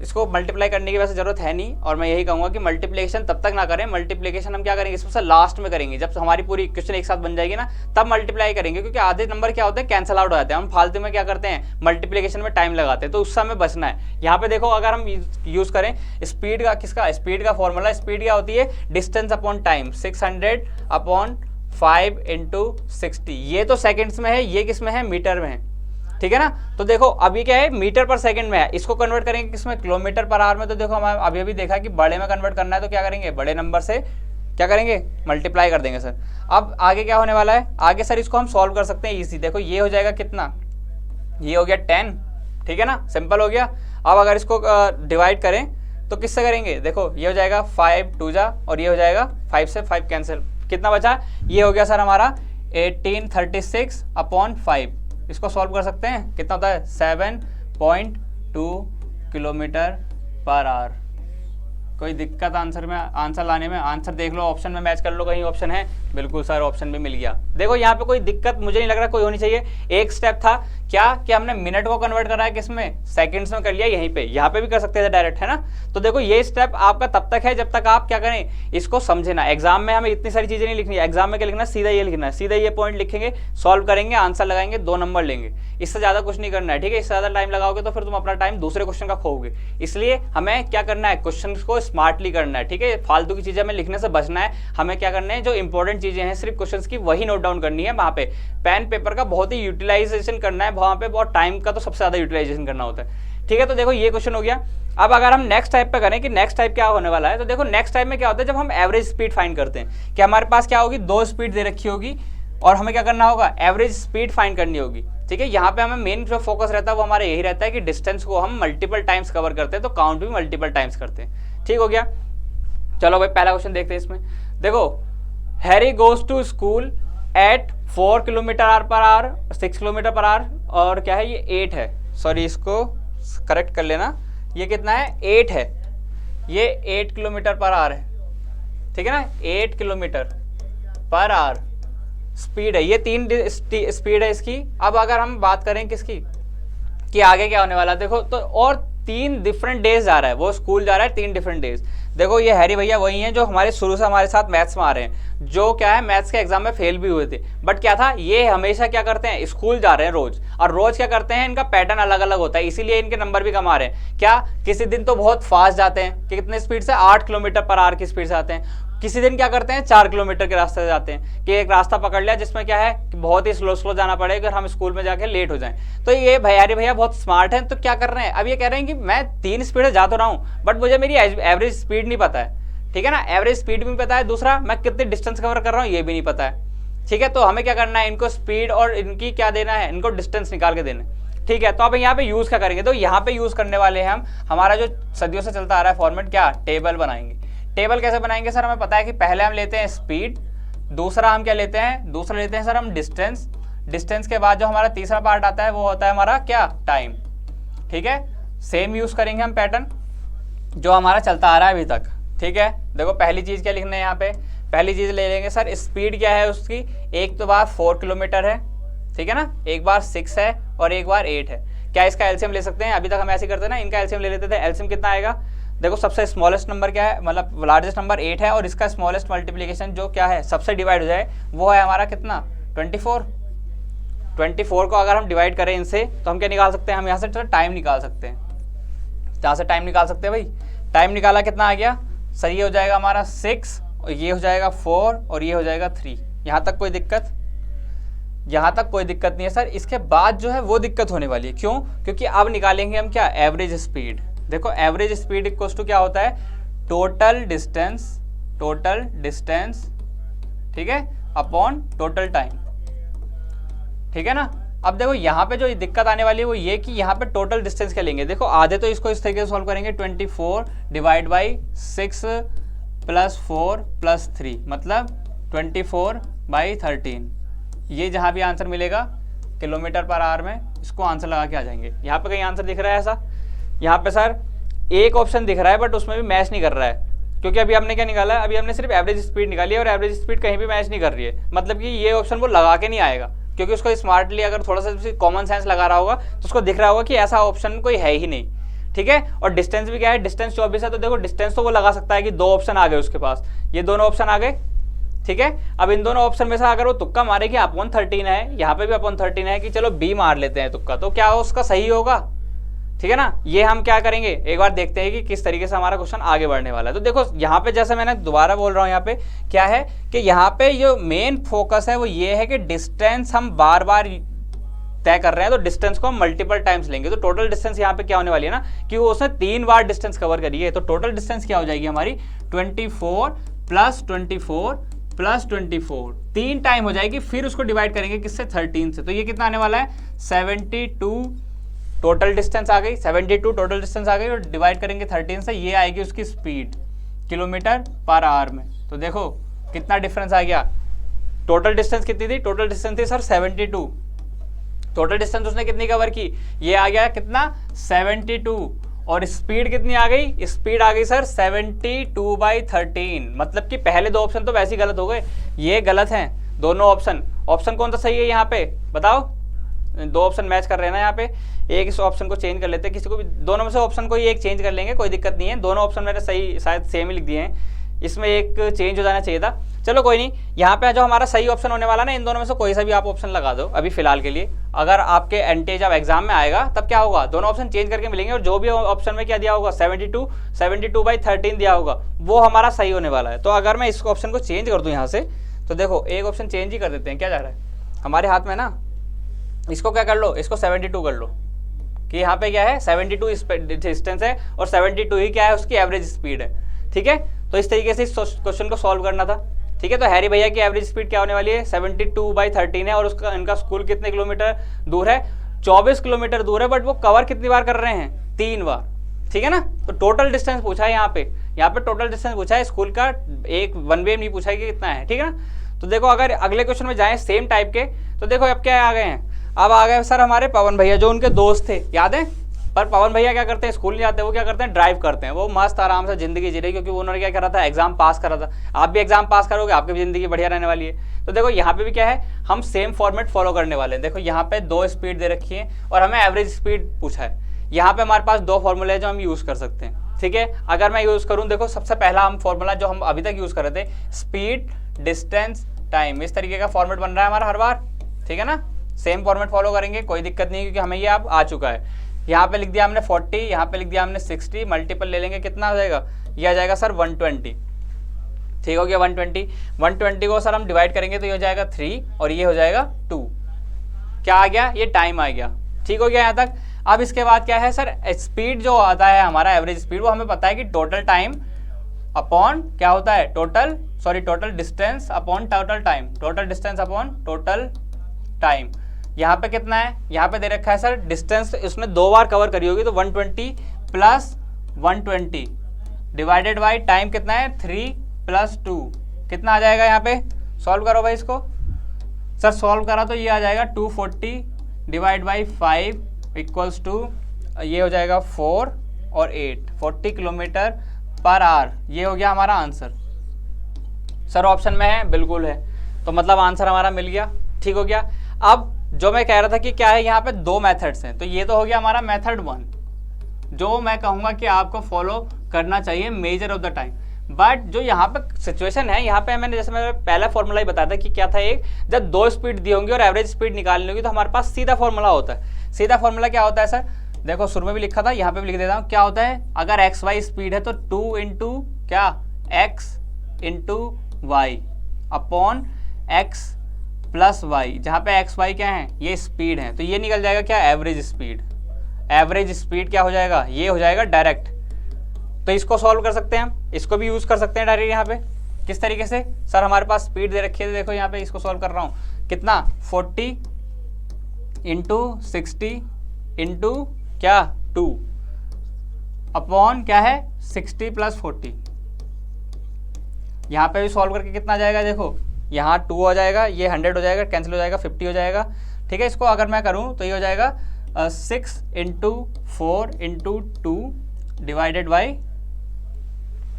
इसको मल्टीप्लाई करने की वैसे जरूरत है नहीं, और मैं यही कहूँगा कि मल्टीप्लिकेशन तब तक ना करें, मल्टीप्लिकेशन हम क्या करेंगे इसमें से लास्ट में करेंगे, जब हमारी पूरी इक्वेशन एक साथ बन जाएगी ना तब मल्टीप्लाई करेंगे, क्योंकि आधे नंबर क्या होते हैं कैंसिल आउट हो जाते हैं, हम फालतू में क्या करते हैं मल्टीप्लिकेशन में टाइम लगाते हैं, तो उससे हमें बचना है। यहाँ पे देखो अगर हम यूज करें स्पीड का, किसका, स्पीड का फॉर्मूला, स्पीड क्या होती है, डिस्टेंस अपॉन टाइम, 600/5 × 60, ये तो सेकेंड्स में है, ये किस में है, मीटर में है, ठीक है ना। तो देखो अभी क्या है, मीटर पर सेकंड में है, इसको कन्वर्ट करेंगे किसमें, किलोमीटर पर आवर में। तो देखो हम अभी अभी देखा कि बड़े में कन्वर्ट करना है तो क्या करेंगे, बड़े नंबर से क्या करेंगे, मल्टीप्लाई कर देंगे सर। अब आगे क्या होने वाला है, आगे सर इसको हम सॉल्व कर सकते हैं इजी, देखो ये हो जाएगा कितना, ये हो गया 10, ठीक है ना, सिंपल हो गया। अब अगर इसको डिवाइड करें तो किससे करेंगे, देखो ये हो जाएगा 5 2 जा, और ये हो जाएगा 5 से 5 कैंसिल, कितना बचा, ये हो गया सर हमारा 1836/5, इसको सॉल्व कर सकते हैं, कितना होता है 7.2 किलोमीटर पर आवर। कोई दिक्कत आंसर में, आंसर लाने में? आंसर देख लो, ऑप्शन में मैच कर लो, कहीं ऑप्शन है? बिल्कुल सर, ऑप्शन भी मिल गया। देखो यहाँ पे कोई दिक्कत मुझे नहीं लग रहा कोई होनी चाहिए। एक स्टेप था क्या कि हमने मिनट को कन्वर्ट करा है किसमें, सेकंड्स में कर लिया, यहीं पे, यहाँ पे भी कर सकते थे डायरेक्ट, है ना। तो देखो ये स्टेप आपका तब तक है जब तक आप क्या करें, इसको समझे ना। एग्जाम में हमें इतनी सारी चीजें नहीं लिखनी है, एग्जाम में क्या लिखना है, सीधा ये लिखना है, सीधा ये पॉइंट लिखेंगे, सॉल्व करेंगे, आंसर लगाएंगे, 2 नंबर लेंगे, इससे ज्यादा कुछ नहीं करना है, ठीक है। इससे ज्यादा टाइम लगाओगे तो फिर तुम अपना टाइम दूसरे क्वेश्चन का खोओगे। इसलिए हमें क्या करना है, क्वेश्चन को स्मार्टली करना है, ठीक है। फालतू की चीजें हमें लिखने से बचना है। हमें क्या करना है, जो इंपॉर्टेंट चीजें हैं सिर्फ क्वेश्चंस की, वही नोट डाउन करनी है। वहां पे पेन पेपर का बहुत ही यूटिलाइजेशन करना है, वहां पे बहुत टाइम का तो सबसे ज्यादा यूटिलाइजेशन करना होता है, ठीक है। तो देखो ये क्वेश्चन हो गया। अब अगर हम नेक्स्ट टाइप पे करें कि नेक्स्ट टाइप क्या होने वाला है, तो देखो नेक्स्ट टाइप में क्या होता है, जब हम एवरेज स्पीड फाइंड करते हैं कि हमारे पास क्या होगी, 2 स्पीड दे रखी होगी और हमें क्या करना होगा, एवरेज स्पीड फाइंड करनी होगी, ठीक है। यहाँ पे हमें मेन जो फोकस रहता है वो हमारा यही रहता है कि डिस्टेंस को हम मल्टीपल टाइम्स कवर करते हैं, तो काउंट भी मल्टीपल टाइम्स करते हैं, ठीक हो गया। चलो भाई पहला क्वेश्चन देखते हैं इसमें। देखो Harry goes to school at 4 kilometre per hour, 6 kilometre per hour, और क्या है ये 8 है, सॉरी इसको करेक्ट कर लेना, ये कितना है 8 है, ये 8 किलोमीटर पर आवर है, ठीक है ना, 8 किलोमीटर पर आवर स्पीड है, ये 3 स्पीड है इसकी। अब अगर हम बात करें किसकी, कि आगे क्या होने वाला है, देखो तो और 3 डिफरेंट डेज जा रहा है, वो स्कूल जा रहा है 3 डिफरेंट डेज। देखो ये हैरी भैया वही हैं जो हमारे शुरू से हमारे साथ मैथ्स में आ रहे हैं, जो क्या है मैथ्स के एग्जाम में फेल भी हुए थे, बट क्या था, ये हमेशा क्या करते हैं, स्कूल जा रहे हैं रोज, और रोज क्या करते हैं, इनका पैटर्न अलग अलग होता है, इसीलिए इनके नंबर भी कम आ रहे हैं। क्या किसी दिन तो बहुत फास्ट जाते हैं कि कितने स्पीड से, 8 किलोमीटर पर आवर की स्पीड से आते हैं, किसी दिन क्या करते हैं 4 किलोमीटर के रास्ते से जाते हैं, कि एक रास्ता पकड़ लिया जिसमें क्या है कि बहुत ही स्लो स्लो जाना पड़ेगा अगर हम स्कूल में जाके लेट हो जाएं। तो ये भैया बहुत स्मार्ट हैं, तो क्या कर रहे हैं, अब ये कह रहे हैं कि मैं 3 स्पीड से जा तो रहा हूं, बट मुझे मेरी एवरेज स्पीड नहीं पता है, ठीक है ना, एवरेज स्पीड भी पता है, दूसरा मैं कितने डिस्टेंस कवर कर रहा हूँ ये भी नहीं पता है, ठीक है। तो हमें क्या करना है, इनको स्पीड और इनकी क्या देना है, इनको डिस्टेंस निकाल के देना है, ठीक है। तो अब यहाँ पे यूज क्या करेंगे, तो यहाँ पे यूज करने वाले हैं हम हमारा जो सदियों से चलता आ रहा है फॉर्मेट, क्या, टेबल बनाएंगे। टेबल कैसे बनाएंगे सर, हमें पता है कि पहले हम लेते हैं स्पीड, दूसरा हम क्या लेते हैं, दूसरा लेते हैं सर हम डिस्टेंस, डिस्टेंस के बाद जो हमारा तीसरा पार्ट आता है वो होता है हमारा क्या, टाइम, ठीक है। सेम यूज करेंगे हम पैटर्न जो हमारा चलता आ रहा है अभी तक, ठीक है। देखो पहली चीज क्या लिखना है यहाँ पे, पहली चीज ले लेंगे सर स्पीड क्या है उसकी, एक तो बार 4 किलोमीटर है, ठीक है ना, एक बार 6 है और एक बार 8 है। क्या इसका एलसीएम ले सकते हैं, अभी तक हम ऐसे करते हैं ना, इनका एलसीएम ले लेते थे, एलसीएम कितना आएगा, देखो सबसे स्मॉलेस्ट नंबर क्या है, मतलब लार्जेस्ट नंबर 8 है, और इसका स्मॉलेस्ट मल्टीप्लिकेशन जो क्या है सबसे डिवाइड हो जाए वो है हमारा कितना, 24। 24 को अगर हम डिवाइड करें इनसे तो हम क्या निकाल सकते हैं, हम यहाँ से टाइम निकाल सकते हैं, जहाँ से टाइम निकाल सकते हैं भाई, टाइम निकाला कितना आ गया सर, ये हो जाएगा हमारा 6 और ये हो जाएगा 4 और ये हो जाएगा 3। यहाँ तक कोई दिक्कत, यहाँ तक कोई दिक्कत नहीं है सर। इसके बाद जो है वो दिक्कत होने वाली है, क्यों, क्योंकि अब निकालेंगे हम क्या, एवरेज स्पीड। देखो एवरेज स्पीड इक्वल्स टू क्या होता है, टोटल डिस्टेंस, ठीक है, अपॉन टोटल टाइम, ठीक है ना। अब देखो यहाँ पे जो दिक्कत आने वाली है वो ये कि यहाँ पे टोटल डिस्टेंस क्या लेंगे, देखो आधे तो इसको इस तरीके से सॉल्व करेंगे, 24 डिवाइड बाई 6 प्लस 4 प्लस 3, मतलब 24 बाई 13। ये जहाँ भी आंसर मिलेगा किलोमीटर पर आवर में, इसको आंसर लगा के आ जाएंगे। यहाँ पे कहीं आंसर दिख रहा है ऐसा, यहाँ पे सर एक ऑप्शन दिख रहा है बट उसमें भी मैच नहीं कर रहा है, क्योंकि अभी हमने क्या निकाला है, अभी हमने सिर्फ एवरेज स्पीड निकाली है और एवरेज स्पीड कहीं भी मैच नहीं कर रही है, मतलब कि ये ऑप्शन वो लगा के नहीं आएगा, क्योंकि उसको स्मार्टली अगर थोड़ा सा कॉमन सेंस लगा रहा होगा तो उसको दिख रहा होगा कि ऐसा ऑप्शन कोई है ही नहीं, ठीक है। और डिस्टेंस भी क्या है, डिस्टेंस 24 है, तो देखो डिस्टेंस तो वो लगा सकता है कि 2 ऑप्शन आ गए उसके पास, ये दोनों ऑप्शन आ गए, ठीक है। अब इन दोनों ऑप्शन में से अगर वो तुक्का मारे कि अपॉन 13 है, यहाँ पे भी अपॉन 13 है, कि चलो बी मार लेते हैं तुक्का, तो क्या उसका सही होगा, ठीक है ना। ये हम क्या करेंगे, एक बार देखते हैं कि किस तरीके से हमारा क्वेश्चन आगे बढ़ने वाला है। तो देखो यहाँ पे जैसे मैंने दोबारा बोल रहा हूँ, यहाँ पे क्या है कि यहाँ पे जो मेन फोकस है वो ये है कि डिस्टेंस हम बार बार तय कर रहे हैं, तो डिस्टेंस को हम मल्टीपल टाइम्स लेंगे। तो टोटल डिस्टेंस यहाँ पे क्या होने वाली है ना, कि वो उसने 3 बार डिस्टेंस कवर करी है, तो टोटल डिस्टेंस क्या हो जाएगी हमारी, 24 प्लस 24 प्लस 24, 3 टाइम हो जाएगी, फिर उसको डिवाइड करेंगे किससे, 13 से। तो ये कितना आने वाला है, 72 टोटल डिस्टेंस आ गई, 72 टोटल डिस्टेंस आ गई, और डिवाइड करेंगे 13 से, ये आएगी उसकी स्पीड किलोमीटर पर आवर में। तो देखो कितना डिफरेंस आ गया, टोटल डिस्टेंस कितनी थी, टोटल डिस्टेंस थी सर 72, टोटल डिस्टेंस उसने कितनी कवर की, ये आ गया कितना 72, और स्पीड कितनी आ गई, स्पीड आ गई सर 72/13। मतलब कि पहले दो ऑप्शन तो वैसे ही गलत हो गए, ये गलत हैं दोनों ऑप्शन। ऑप्शन कौन सा सही है यहाँ पे बताओ, दो ऑप्शन मैच कर रहे हैं ना यहाँ पे, एक इस ऑप्शन को चेंज कर लेते हैं, किसी को भी दोनों में से ऑप्शन को एक चेंज कर लेंगे, कोई दिक्कत नहीं है। दोनों ऑप्शन मेरे सही शायद सेम ही लिख दिए हैं, इसमें एक चेंज हो जाना चाहिए था, चलो कोई नहीं। यहाँ पे जो हमारा सही ऑप्शन होने वाला ना, इन दोनों में से कोई सा भी आप ऑप्शन लगा दो अभी फिलहाल के लिए। अगर आपके एंटी जब एग्जाम में आएगा तब क्या होगा, दोनों ऑप्शन चेंज करके मिलेंगे, और जो भी ऑप्शन में क्या दिया होगा 72/13 दिया होगा, वो हमारा सही होने वाला है। तो अगर मैं इस ऑप्शन को चेंज कर दूँ यहाँ से, तो देखो एक ऑप्शन चेंज ही कर देते हैं, क्या जा रहा है हमारे हाथ में ना, इसको क्या कर लो, इसको 72 कर लो, कि यहाँ पे क्या है 72 डिस्टेंस है, और 72 ही क्या है उसकी एवरेज स्पीड है, ठीक है। तो इस तरीके से इस क्वेश्चन को सॉल्व करना था, ठीक है। तो हैरी भैया की एवरेज स्पीड क्या होने वाली है 72/13 है, और उसका इनका स्कूल कितने किलोमीटर दूर है, 24 किलोमीटर दूर है, बट वो कवर कितनी बार कर रहे हैं, 3 बार, ठीक है ना। तो टोटल डिस्टेंस पूछा है यहाँ पे टोटल डिस्टेंस पूछा है स्कूल का, एक वन वे नहीं पूछा है कि कितना है, ठीक है ना। तो देखो अगर अगले क्वेश्चन में जाएं सेम टाइप के, तो देखो अब क्या आ गए हैं, अब आ गए सर हमारे पवन भैया जो उनके दोस्त थे, याद है। पर पवन भैया क्या करते हैं, स्कूल नहीं जाते, वो क्या करते हैं ड्राइव करते हैं, वो मस्त आराम से जिंदगी जी रहे, क्योंकि उन्होंने क्या करा था एग्जाम पास करा था। आप भी एग्जाम पास करोगे, आपकी भी जिंदगी बढ़िया रहने वाली है। तो देखो यहाँ पे भी क्या है, हम सेम फॉर्मेट फॉलो करने वाले हैं। देखो यहाँ पे 2 स्पीड दे रखी है और हमें एवरेज स्पीड पूछा है। यहाँ पे हमारे पास 2 फॉर्मूले हैं जो हम यूज कर सकते हैं, ठीक है। अगर मैं यूज करूँ, देखो सबसे पहला हम फॉर्मूला जो हम अभी तक यूज कर रहे थे, स्पीड डिस्टेंस टाइम, इस तरीके का फॉर्मेट बन रहा है हमारा हर बार, ठीक है ना। सेम फॉर्मेट फॉलो करेंगे, कोई दिक्कत नहीं, क्योंकि हमें ये अब आ चुका है। यहाँ पे लिख दिया हमने 40, यहाँ पे लिख दिया हमने 60, मल्टीपल ले लेंगे, कितना आ जाएगा, ये आ जाएगा सर 120, ठीक हो गया 120 को सर हम डिवाइड करेंगे तो ये हो जाएगा 3 और ये हो जाएगा 2, क्या आ गया, ये टाइम आ गया, ठीक हो गया यहाँ तक। अब इसके बाद क्या है सर, स्पीड जो आता है हमारा एवरेज स्पीड, वो हमें पता है कि टोटल टाइम अपॉन क्या होता है, total distance upon total time, total distance upon total time. यहाँ पे कितना है, यहाँ पे दे रखा है सर डिस्टेंस, उसने 2 बार कवर करी होगी, तो 120 + 120 डिवाइडेड बाई टाइम कितना है 3 + 2, कितना आ जाएगा, यहाँ पे सॉल्व करो भाई इसको। सर सॉल्व करा तो ये आ जाएगा 240 डिवाइड बाई 5 इक्वल्स टू, ये हो जाएगा 4 और 8, 40 किलोमीटर पर आवर, ये हो गया हमारा आंसर। सर ऑप्शन में है, बिल्कुल है, तो मतलब आंसर हमारा मिल गया, ठीक हो गया। अब जो मैं कह रहा था कि क्या है, यहाँ पे 2 मेथड्स हैं, तो ये तो हो गया हमारा मेथड 1, जो मैं कहूँगा कि आपको फॉलो करना चाहिए, measure of the time. But जो यहाँ पे सिचुएशन है, यहाँ पे मैंने जैसे मैंने पहला फॉर्मूला ही बताया था कि क्या था, एक जब 2 स्पीड दी होंगी और एवरेज स्पीड निकालनी होगी, तो हमारे पास सीधा फॉर्मूला होता है। सीधा फॉर्मूला क्या होता है सर, देखो शुरू में भी लिखा था, यहाँ पे भी लिख देता हूँ, क्या होता है, अगर XY स्पीड है तो 2 इंटू क्या, X into Y upon X + Y, जहाँ पे XY क्या है, ये स्पीड है, तो ये निकल जाएगा क्या, एवरेज स्पीड। एवरेज स्पीड क्या हो जाएगा, ये हो जाएगा डायरेक्ट। तो इसको सॉल्व कर सकते हैं हम, इसको भी यूज कर सकते हैं डायरेक्ट। यहाँ पे किस तरीके से, सर हमारे पास स्पीड दे रखी है, देखो यहाँ पे इसको सॉल्व कर रहा हूँ, कितना 40 इंटू 60 इंटू क्या 2 अपॉन क्या है 60 + 40। यहाँ पे भी सॉल्व करके कितना आ जाएगा, देखो यहाँ 2 हो जाएगा, ये 100 हो जाएगा, कैंसिल हो जाएगा, 50 हो जाएगा, ठीक है। इसको अगर मैं करूँ तो ये हो जाएगा 6 इंटू 4 इंटू 2 डिवाइडेड बाई,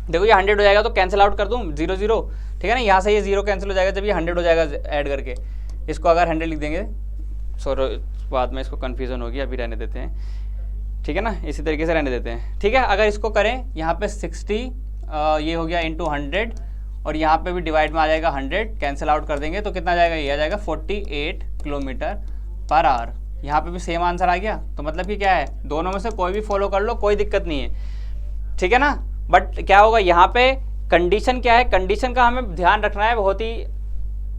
देखो ये 100 हो जाएगा, तो कैंसिल आउट कर दूँ 0 0, ठीक है ना। यहाँ से ये 0 कैंसिल हो जाएगा, जब ये 100 हो जाएगा ऐड करके, इसको अगर 100 लिख देंगे, सॉरी बाद में इसको कन्फ्यूज़न होगी, अभी रहने देते हैं, ठीक है ना, इसी तरीके से रहने देते हैं, ठीक है। अगर इसको करें, यहाँ पे 60 ये हो गया इंटू 100, और यहाँ पे भी डिवाइड में आ जाएगा 100, कैंसिल आउट कर देंगे तो कितना आ जाएगा, ये आ जाएगा 48 किलोमीटर पर आवर। यहाँ पे भी सेम आंसर आ गया, तो मतलब कि क्या है, दोनों में से कोई भी फॉलो कर लो, कोई दिक्कत नहीं है, ठीक है ना। बट क्या होगा, यहाँ पे कंडीशन क्या है, कंडीशन का हमें ध्यान रखना है बहुत ही,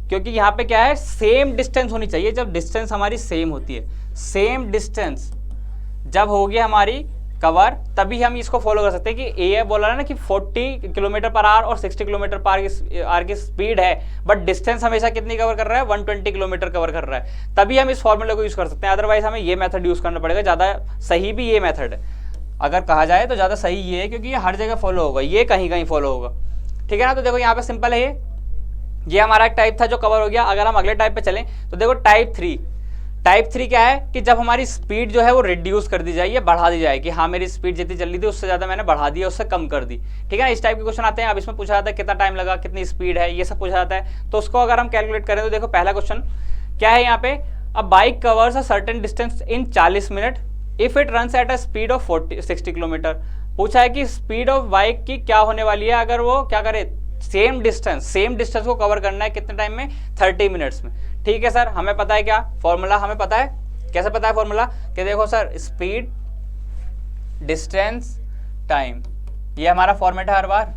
क्योंकि यहाँ पे क्या है, सेम डिस्टेंस होनी चाहिए। जब डिस्टेंस हमारी सेम होती है, सेम डिस्टेंस जब होगी हमारी कवर, तभी हम इसको फॉलो कर सकते हैं कि ये बोला है ना कि 40 किलोमीटर पर आवर और 60 किलोमीटर पर आवर की स्पीड है, बट डिस्टेंस हमेशा कितनी कवर कर रहा है, 120 किलोमीटर कवर कर रहा है, तभी हम इस फॉर्मूले को यूज कर सकते हैं। अदरवाइज हमें ये मेथड यूज करना पड़ेगा, ज़्यादा सही भी ये मेथड है, अगर कहा जाए तो ज़्यादा सही ये है, क्योंकि ये हर जगह फॉलो होगा, ये कहीं कहीं फॉलो होगा, ठीक है ना। तो देखो यहाँ पे सिंपल है, ये हमारा एक टाइप था जो कवर हो गया। अगर हम अगले टाइप पे चलें तो देखो टाइप टाइप 3 क्या है कि जब हमारी स्पीड जो है वो रिड्यूस कर दी जाए या बढ़ा दी जाए कि हाँ मेरी स्पीड जितनी चल रही थी उससे ज़्यादा मैंने बढ़ा दी, उससे कम कर दी, ठीक है ना। इस टाइप के क्वेश्चन आते हैं। अब इसमें पूछा जाता है कितना टाइम लगा, कितनी स्पीड है, ये सब पूछा जाता है। तो उसको अगर हम कैलकुलेट करें तो देखो पहला क्वेश्चन क्या है यहाँ पे, a bike covers a certain distance in 40 minute if it runs at a speed of 60 kilometre. पूछा है कि स्पीड ऑफ बाइक की क्या होने वाली है अगर वो क्या करे, सेम डिस्टेंस को कवर करना है कितने टाइम में, 30 मिनट्स में। ठीक है सर, हमें पता है क्या फॉर्मूला, हमें पता है कैसे पता है फॉर्मूला, कि देखो सर स्पीड डिस्टेंस टाइम, ये हमारा फॉर्मेट है हर बार।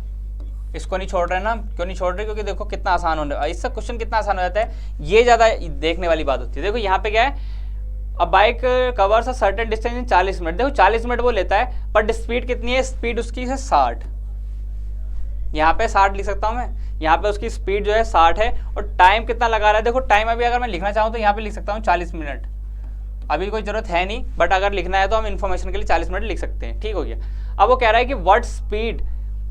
इसको नहीं छोड़ रहे ना, क्यों नहीं छोड़ रहे, क्योंकि देखो कितना आसान होने, इससे क्वेश्चन कितना आसान हो जाता है, ये ज्यादा देखने वाली बात होती है। देखो यहाँ पे क्या है, अब bike covers a certain distance in 40 minute. देखो 40 मिनट वो लेता है, बट स्पीड कितनी है, स्पीड उसकी है 60। यहाँ पे 60 लिख सकता हूँ मैं, यहाँ पे उसकी स्पीड जो है 60 है, और टाइम कितना लगा रहा है, देखो टाइम अभी अगर मैं लिखना चाहूँ तो यहाँ पे लिख सकता हूँ 40 मिनट। अभी कोई जरूरत है नहीं, बट अगर लिखना है तो हम इन्फॉर्मेशन के लिए 40 मिनट लिख सकते हैं। ठीक हो गया। अब वो कह रहा है कि what speed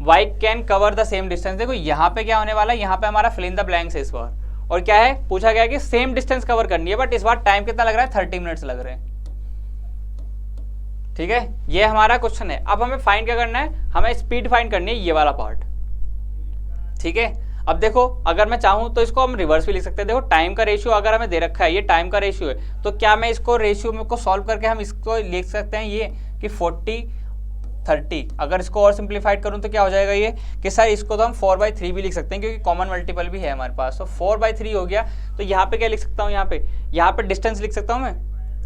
bike can cover the same distance. देखो यहाँ पे क्या होने वाला है, यहाँ पे हमारा फिल इन द ब्लैंक्स है इस बार, और क्या है पूछा गया कि सेम डिस्टेंस कवर करनी है, बट इस बार टाइम कितना लग रहा है, 30 मिनट्स लग रहे हैं। ठीक है, ये हमारा क्वेश्चन है। अब हमें फाइंड क्या करना है, हमें स्पीड फाइंड करनी है, ये वाला पार्ट। ठीक है, अब देखो अगर मैं चाहूं तो इसको हम रिवर्स भी लिख सकते हैं। देखो टाइम का रेशियो अगर हमें दे रखा है, ये टाइम का रेशियो है, तो क्या मैं इसको रेशियो में को सॉल्व करके हम इसको लिख सकते हैं ये कि 40/30। अगर इसको और सिंप्लीफाइड करूं तो क्या हो जाएगा ये कि सर इसको तो हम 4/3 भी लिख सकते हैं, क्योंकि कॉमन मल्टीपल भी है हमारे पास। तो 4/3 हो गया। तो यहाँ पे क्या लिख सकता हूँ, यहाँ पे डिस्टेंस लिख सकता हूँ मैं,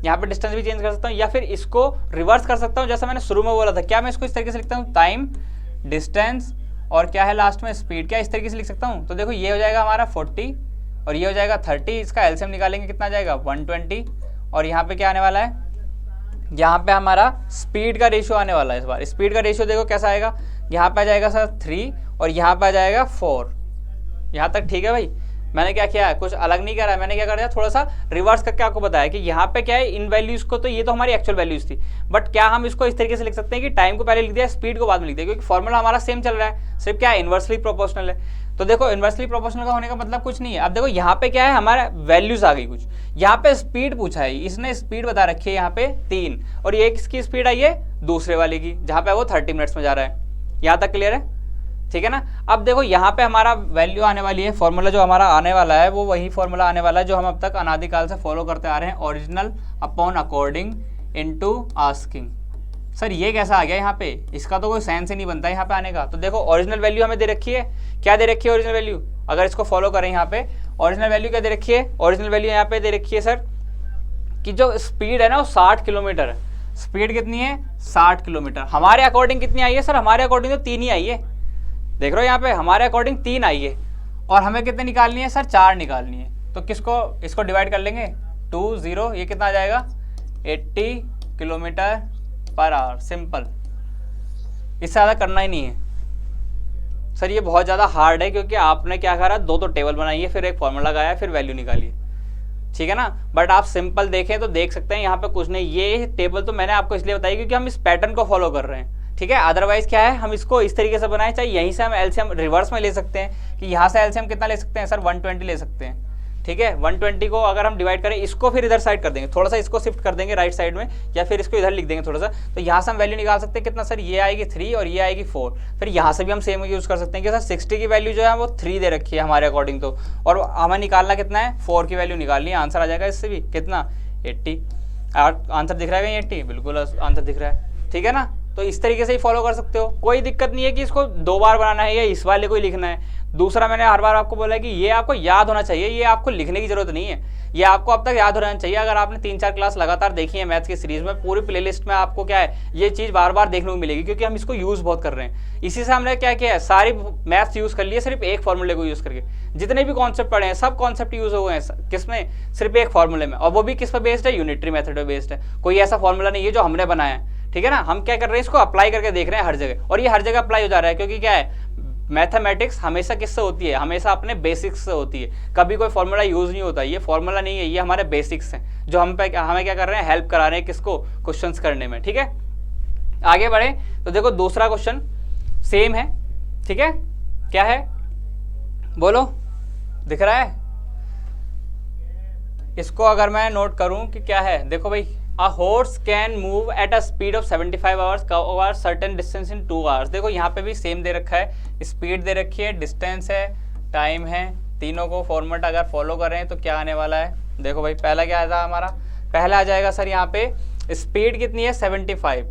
यहाँ पे डिस्टेंस भी चेंज कर सकता हूँ, या फिर इसको रिवर्स कर सकता हूँ जैसा मैंने शुरू में बोला था। क्या मैं इसको इस तरीके से लिखता हूँ, टाइम डिस्टेंस और क्या है लास्ट में स्पीड, क्या इस तरीके से लिख सकता हूँ। तो देखो ये हो जाएगा हमारा 40 और ये हो जाएगा 30, इसका एलसीएम निकालेंगे कितना आ जाएगा 120, और यहाँ पे क्या आने वाला है, यहाँ पे हमारा स्पीड का रेशियो आने वाला है। इस बार स्पीड का रेशियो देखो कैसा आएगा, यहाँ पे आ जाएगा सर 3 और यहाँ पे आ जाएगा 4। यहाँ तक ठीक है भाई। मैंने क्या किया है, कुछ अलग नहीं करा है, मैंने क्या कर दिया, थोड़ा सा रिवर्स करके आपको बताया कि यहाँ पे क्या है, इन वैल्यूज को, तो ये तो हमारी एक्चुअल वैल्यूज थी, बट क्या हम इसको इस तरीके से लिख सकते हैं कि टाइम को पहले लिख दिया, स्पीड को बाद में लिख दिया, क्योंकि फॉर्मूला हमारा सेम चल रहा है, सिर्फ क्या है इनवर्सली प्रोपोर्शनल है। तो देखो इनवर्सली प्रोपोर्शनल का होने का मतलब कुछ नहीं है। अब देखो यहाँ पे क्या है, हमारा वैल्यूज आ गई कुछ, यहाँ पे स्पीड पूछा है, इसने स्पीड बता रखी है यहाँ पे 3, और ये किसकी स्पीड आई है, दूसरे वाले की, जहाँ पे वो 30 मिनट्स में जा रहा है। यहाँ तक क्लियर है, ठीक है ना। अब देखो यहाँ पे हमारा वैल्यू आने वाली है, फॉर्मूला जो हमारा आने वाला है वो वही फॉर्मूला आने वाला है जो हम अब तक अनादिकाल से फॉलो करते आ रहे हैं, original upon according into asking. Sir ये कैसा आ गया यहाँ पे, इसका तो कोई सेंस ही नहीं बनता यहाँ पे आने का। तो देखो ओरिजिनल वैल्यू हमें दे रखी है, क्या दे रखी है ओरिजिनल वैल्यू, अगर इसको फॉलो करें यहाँ पे ओरिजिनल वैल्यू क्या दे रखी है, ओरिजिनल वैल्यू यहाँ पे दे रखी है सर कि जो स्पीड है ना वो 60 किलोमीटर है। स्पीड कितनी है, 60 किलोमीटर। हमारे अकॉर्डिंग कितनी आई है सर, हमारे अकॉर्डिंग तो 3 ही आई है, देख रहे हो यहाँ पे हमारे अकॉर्डिंग 3 आई है, और हमें कितने निकालनी है सर, 4 निकालनी है। तो किसको, इसको डिवाइड कर लेंगे 2 0, ये कितना आ जाएगा 80 किलोमीटर पर आवर। सिंपल, इससे ज़्यादा करना ही नहीं है सर। ये बहुत ज़्यादा हार्ड है, क्योंकि आपने क्या करा, दो तो टेबल बनाई है, फिर एक फॉर्मूला लगाया, फिर वैल्यू निकाली, ठीक है ना। बट आप सिंपल देखें तो देख सकते हैं यहाँ पे कुछ नहीं, ये टेबल तो मैंने आपको इसलिए बताई क्योंकि हम इस पैटर्न को फॉलो कर रहे हैं, ठीक है। अदरवाइज क्या है, हम इसको इस तरीके से बनाए, चाहे यहीं से हम एलसीएम रिवर्स में ले सकते हैं कि यहाँ से एलसीएम कितना ले सकते हैं सर, 120 ले सकते हैं, ठीक है। 120 को अगर हम डिवाइड करें, इसको फिर इधर साइड कर देंगे, थोड़ा सा इसको शिफ्ट कर देंगे राइट साइड में, या फिर इसको इधर लिख देंगे थोड़ा सा, तो यहाँ से हम वैल्यू निकाल सकते हैं कितना सर, ये आएगी 3 और ये आएगी 4। फिर यहाँ से भी हम सेम यूज कर सकते हैं कि सर 60 की वैल्यू जो है वो 3 दे रखी है हमारे अकॉर्डिंग, तो और हमें निकालना कितना है, 4 की वैल्यू निकालनी है। आंसर आ जाएगा इससे भी कितना 80। आंसर दिख रहा है कहीं 80, बिल्कुल आंसर दिख रहा है, ठीक है ना। तो इस तरीके से ही फॉलो कर सकते हो, कोई दिक्कत नहीं है कि इसको 2 बार बनाना है या इस वाले को ही लिखना है। दूसरा मैंने हर बार आपको बोला है कि ये आपको याद होना चाहिए, ये आपको लिखने की जरूरत नहीं है, ये आपको अब तक याद हो रहना चाहिए। अगर आपने 3-4 क्लास लगातार देखी है मैथ्स की सीरीज में, पूरी प्लेलिस्ट में आपको क्या है, ये चीज़ बार बार देखने को मिलेगी, क्योंकि हम इसको यूज़ बहुत कर रहे हैं। इसी से हमने क्या किया है, सारी मैथ्स यूज़ कर लिए सिर्फ एक फॉर्मूले को यूज़ करके। जितने भी कॉन्सेप्ट पढ़े हैं सब कॉन्सेप्ट यूज़ हुए हैं किसमें, सिर्फ एक फॉर्मूले में, और वो भी किस पर बेस्ड है, यूनिटरी मेथड पर बेस्ड है। कोई ऐसा फॉर्मूला नहीं है जो हमने बनाया है, ठीक है ना। हम क्या कर रहे हैं, इसको अप्लाई करके देख रहे हैं हर जगह, और ये हर जगह अप्लाई हो जा रहा है, क्योंकि क्या है, मैथमेटिक्स हमेशा किससे होती है, हमेशा अपने बेसिक्स से होती है। कभी कोई फॉर्मूला यूज नहीं होता, ये फॉर्मूला नहीं है, ये हमारे बेसिक्स हैं जो हमें क्या कर रहे हैं, हेल्प करा रहे हैं किसको, क्वेश्चंस करने में, ठीक है। आगे बढ़े तो देखो दूसरा क्वेश्चन सेम है, ठीक है, क्या है बोलो, दिख रहा है, इसको अगर मैं नोट करूं कि क्या है, देखो भाई, a horse can move at a speed of 75 hours cover certain distance in 2 hours. देखो यहाँ पे भी सेम दे रखा है, स्पीड दे रखी है, डिस्टेंस है, टाइम है, तीनों को फॉर्मेट अगर फॉलो कर रहे हैं तो क्या आने वाला है। देखो भाई पहला क्या आता है हमारा, पहला आ जाएगा सर यहाँ पे स्पीड कितनी है 75,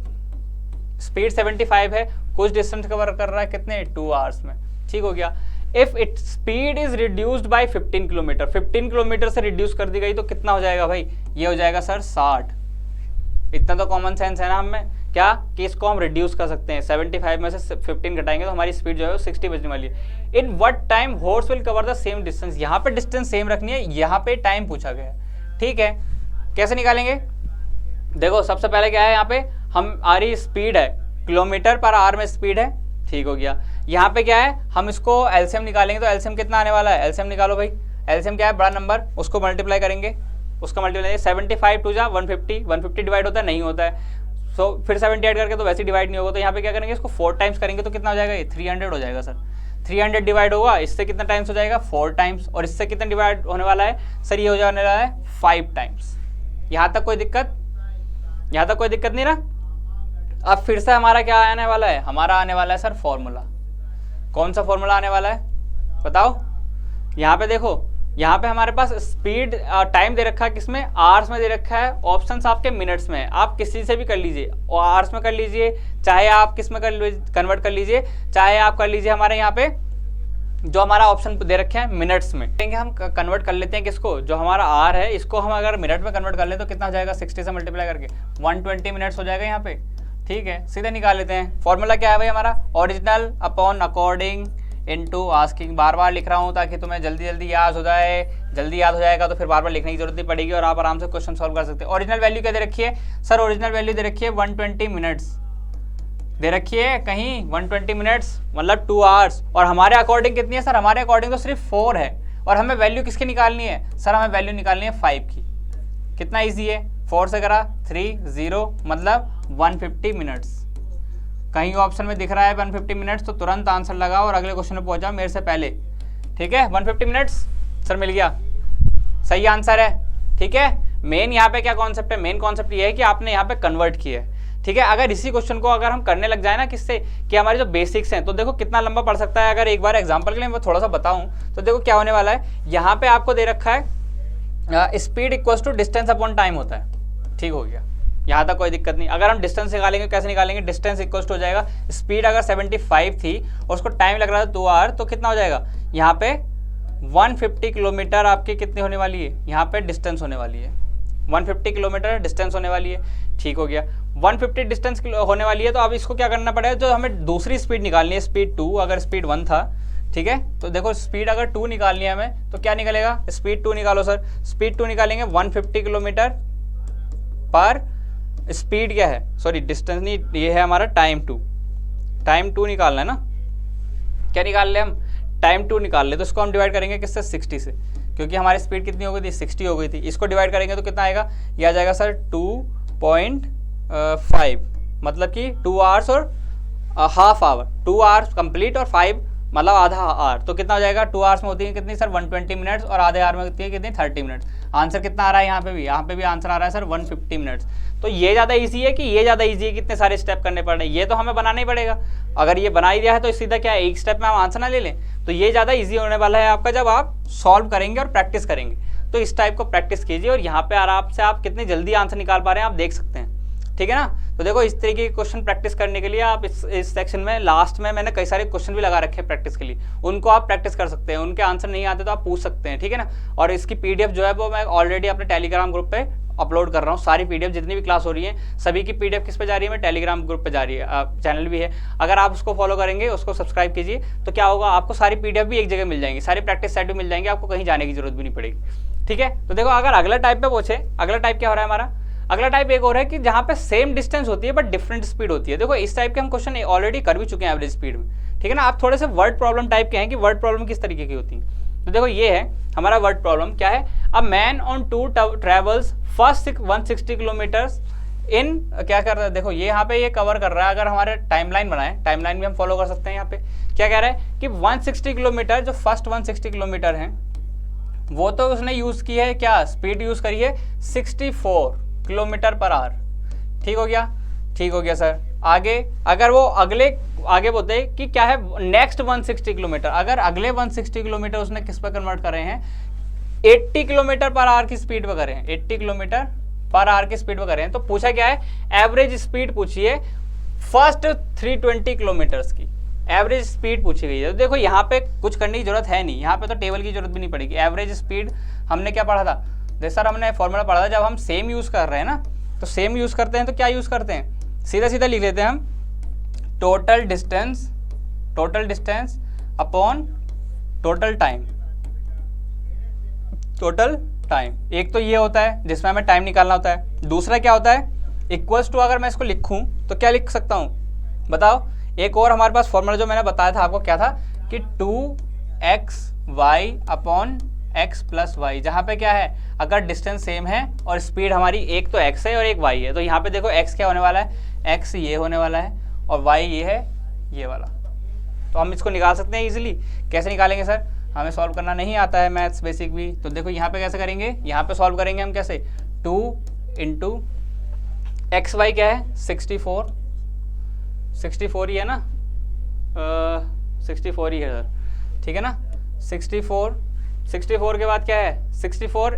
स्पीड 75 है, कुछ डिस्टेंस कवर कर रहा है कितने 2 आवर्स में, ठीक हो गया। If it speed is reduced by 15 kilometre, 15 kilometre से रिड्यूस कर दी गई तो कितना हो जाएगा भाई, ये हो जाएगा सर 60। इतना तो कॉमन सेंस है ना हमें, क्या कि इसको हम रिड्यूस कर सकते हैं, 75 में से 15 घटाएंगे तो हमारी स्पीड जो है वो 60 बजने वाली है। In what time horse will cover the same distance, यहाँ पे डिस्टेंस सेम रखनी है, यहाँ पे टाइम पूछा गया है, ठीक है। कैसे निकालेंगे, देखो सबसे पहले क्या है, यहाँ पे हमारी स्पीड है, किलोमीटर पर आवर में स्पीड है, ठीक हो गया। यहाँ पे क्या है, हम इसको एलसीएम निकालेंगे तो एलसीएम कितना आने वाला है, एलसीएम निकालो भाई, एलसीएम क्या है, बड़ा नंबर, उसको मल्टीप्लाई करेंगे, उसका मल्टीप्लाई 75 टू जा 150, 150 डिवाइड होता है, नहीं होता है, सो फिर 70 ऐड करके तो वैसे डिवाइड नहीं होगा, तो यहाँ पे क्या करेंगे, इसको 4 टाइम्स करेंगे तो कितना हो जाएगा, ये 300 हो जाएगा सर। 300 डिवाइड होगा, इससे कितना टाइम्स हो जाएगा 4 टाइम्स, और इससे कितना डिवाइड होने वाला है सर, ये हो जाने वाला है 5 टाइम्स। यहाँ तक कोई दिक्कत, यहाँ तक कोई दिक्कत नहीं ना। अब फिर से हमारा क्या आने वाला है, हमारा आने वाला है सर फॉर्मूला। कौन सा फॉर्मूला आने वाला है बताओ, यहाँ पे देखो, यहाँ पे हमारे पास स्पीड टाइम दे रखा है किसमें, आवर्स में दे रखा है, ऑप्शंस आपके मिनट्स में है, आप किसी से भी कर लीजिए, और आवर्स में कर लीजिए, चाहे आप किस में कन्वर्ट कर लीजिए, चाहे आप कर लीजिए हमारे यहाँ पे जो हमारा ऑप्शन दे रखे हैं मिनट्स में, हम कन्वर्ट कर लेते हैं किसको, जो हमारा आर है इसको हम अगर मिनट में कन्वर्ट कर लें तो कितना हो जाएगा, 60 से मल्टीप्लाई करके 120 मिनट्स हो जाएगा यहाँ पे, ठीक है। सीधे निकाल लेते हैं, फॉर्मूला क्या है भाई हमारा, original upon according into asking. बार बार लिख रहा हूँ ताकि तुम्हें जल्दी जल्दी याद हो जाए, जल्दी याद हो जाएगा तो फिर बार बार लिखने की जरूरत नहीं पड़ेगी और आप आराम से क्वेश्चन सॉल्व कर सकते हैं। ओरिजिनल वैल्यू क्या दे रखी है सर, ओरिजिनल वैल्यू दे रखी है 120 मिनट्स दे रखी है कहीं, 120 मिनट्स मतलब 2 आवर्स, और हमारे अकॉर्डिंग कितनी है सर, हमारे अकॉर्डिंग तो सिर्फ 4 है, और हमें वैल्यू किसकी निकालनी है सर, हमें वैल्यू निकालनी है 5 की। कितना ईजी है, 4 से करा 3 0 मतलब 150 मिनट्स। कहीं ऑप्शन में दिख रहा है 150 मिनट्स तो तुरंत आंसर लगाओ और अगले क्वेश्चन में पहुंच जाओ मेरे से पहले, ठीक है। 150 मिनट्स सर मिल गया, सही आंसर है, ठीक है। मेन यहाँ पे क्या कॉन्सेप्ट है, मेन कॉन्सेप्ट ये है कि आपने यहाँ पे कन्वर्ट किया है, ठीक है। अगर इसी क्वेश्चन को अगर हम करने लग जाए ना किससे, कि हमारे जो बेसिक्स हैं, तो देखो कितना लंबा पड़ सकता है। अगर एक बार एग्जांपल के लिए मैं थोड़ा सा बताऊं तो देखो क्या होने वाला है, यहाँ पे आपको दे रखा है speed equals to distance upon time होता है, ठीक हो गया, यहाँ तक कोई दिक्कत नहीं। अगर हम डिस्टेंस निकालेंगे, कैसे निकालेंगे, डिस्टेंस इक्वल्स टू हो जाएगा, स्पीड अगर 75 थी और उसको टाइम लग रहा था 2 आवर, तो कितना हो जाएगा, यहाँ पे 150 किलोमीटर आपकी कितनी होने वाली है, यहाँ पे डिस्टेंस होने वाली है, 150 किलोमीटर डिस्टेंस होने वाली है, ठीक हो गया। 150 डिस्टेंस होने वाली है, तो अब इसको क्या करना पड़ेगा, जो हमें दूसरी स्पीड निकालनी है, स्पीड 2, अगर स्पीड 1 था, ठीक है, तो देखो स्पीड अगर 2 निकालनी है हमें तो क्या निकलेगा, स्पीड 2 निकालो सर, स्पीड 2 निकालेंगे 150 किलोमीटर पर स्पीड क्या है, सॉरी डिस्टेंस नहीं, ये है हमारा टाइम 2, टाइम 2 निकालना है ना, क्या निकाल ले हम, टाइम 2 निकाल ले, तो इसको हम डिवाइड करेंगे किससे, 60 से, क्योंकि हमारी स्पीड कितनी हो गई थी, 60 हो गई थी। इसको डिवाइड करेंगे तो कितना आएगा, ये आ जाएगा सर 2.5, मतलब कि 2 आवर्स और हाफ आवर, 2 आवर्स कंप्लीट और 5 मतलब आधा आवर, तो कितना हो जाएगा, 2 आवर्स में होती है कितनी सर 120 मिनट्स, और आधे आवर में होती है कितनी 30 मिनट्स। आंसर कितना आ रहा है, यहाँ पे भी आंसर आ रहा है सर 150 मिनट्स। तो ये ज़्यादा इजी है कि ये ज़्यादा इजी है, कितने सारे स्टेप करने पड़ रहे हैं, ये तो हमें बनाना ही पड़ेगा। अगर ये बना ही दिया है तो सीधा क्या है, एक स्टेप में हम आंसर ना ले लें, तो ये ज़्यादा ईजी होने वाला है आपका जब आप सॉल्व करेंगे और प्रैक्टिस करेंगे। तो इस टाइप को प्रैक्टिस कीजिए और यहाँ पे आराम से आप कितनी जल्दी आंसर निकाल पा रहे हैं आप देख सकते हैं, ठीक है ना। तो देखो इस तरीके के क्वेश्चन प्रैक्टिस करने के लिए आप इस सेक्शन में लास्ट में मैंने कई सारे क्वेश्चन भी लगा रखे हैं प्रैक्टिस के लिए, उनको आप प्रैक्टिस कर सकते हैं, उनके आंसर नहीं आते तो आप पूछ सकते हैं, ठीक है ना। और इसकी पीडीएफ जो है वो मैं ऑलरेडी अपने टेलीग्राम ग्रुप पे अपलोड कर रहा हूँ। सारी पीडीएफ जितनी भी क्लास हो रही है सभी की पीडीएफ किस पे जा रही है, मैं टेलीग्राम ग्रुप पे जा रही है, चैनल भी है, अगर आप उसको फॉलो करेंगे, उसको सब्सक्राइब कीजिए, तो क्या होगा, आपको सारी पीडीएफ भी एक जगह मिल जाएंगी, सारी प्रैक्टिस सेट भी मिल जाएंगे, आपको कहीं जाने की जरूरत भी नहीं पड़ेगी, ठीक है। तो देखो अगर अगला टाइप पे पूछे, अगला टाइप क्या हो रहा है हमारा, अगला टाइप एक और है कि जहाँ पे सेम डिस्टेंस होती है बट डिफरेंट स्पीड होती है। देखो इस टाइप के हम क्वेश्चन ऑलरेडी कर भी चुके हैं एवरेज स्पीड में, ठीक है ना। आप थोड़े से वर्ड प्रॉब्लम टाइप के हैं कि वर्ड प्रॉब्लम किस तरीके की होती है। तो देखो ये है हमारा वर्ड प्रॉब्लम, क्या है, a man on tour travels first 160 kilometres इन, क्या कर रहा है, देखो ये यहाँ पे ये कवर कर रहा है। अगर हमारे टाइमलाइन बनाए, टाइमलाइन भी हम फॉलो कर सकते हैं। यहाँ पे क्या कह रहा है कि 160 किलोमीटर, जो फर्स्ट 160 किलोमीटर है वो तो उसने यूज़ की है क्या, स्पीड यूज़ करी है 64 किलोमीटर पर आवर। ठीक हो गया, ठीक हो गया सर। आगे अगर वो आगे बोलते कि क्या है नेक्स्ट 160 किलोमीटर, अगर अगले 160 किलोमीटर उसने किस पर कन्वर्ट कर रहे हैं, 80 किलोमीटर पर आवर की स्पीड पर कर रहे हैं, 80 किलोमीटर पर आवर की स्पीड पर कर रहे हैं। तो पूछा क्या है, एवरेज स्पीड पूछिए फर्स्ट 320 किलोमीटर्स की एवरेज स्पीड पूछी गई है। तो देखो यहाँ पे कुछ करने की जरूरत है नहीं, यहाँ पे तो टेबल की जरूरत भी नहीं पड़ेगी। एवरेज स्पीड हमने क्या पढ़ा था, देखो सर हमने फॉर्मूला पढ़ा था, जब हम सेम यूज़ कर रहे हैं ना, तो सेम यूज़ करते हैं तो क्या यूज़ करते हैं, सीधा सीधा लिख लेते हैं हम total distance upon total time. Total time एक तो ये होता है जिसमें हमें टाइम निकालना होता है, दूसरा क्या होता है इक्वल्स टू, अगर मैं इसको लिखूं तो क्या लिख सकता हूं बताओ। एक और हमारे पास फॉर्मूला जो मैंने बताया था आपको क्या था कि 2xy upon x plus Y, जहाँ पे क्या है अगर डिस्टेंस सेम है और स्पीड हमारी एक तो x है और एक y है, तो यहाँ पे देखो x क्या होने वाला है, x ये होने वाला है और y ये है ये वाला। तो हम इसको निकाल सकते हैं इजीली। कैसे निकालेंगे सर, हमें सॉल्व करना नहीं आता है मैथ्स बेसिक भी, तो देखो यहाँ पे कैसे करेंगे, यहाँ पे सॉल्व करेंगे हम कैसे, 2 इंटू एक्स वाई क्या है 64 ही है ना, 64 ही है सर, ठीक है ना। 64 के बाद क्या है 64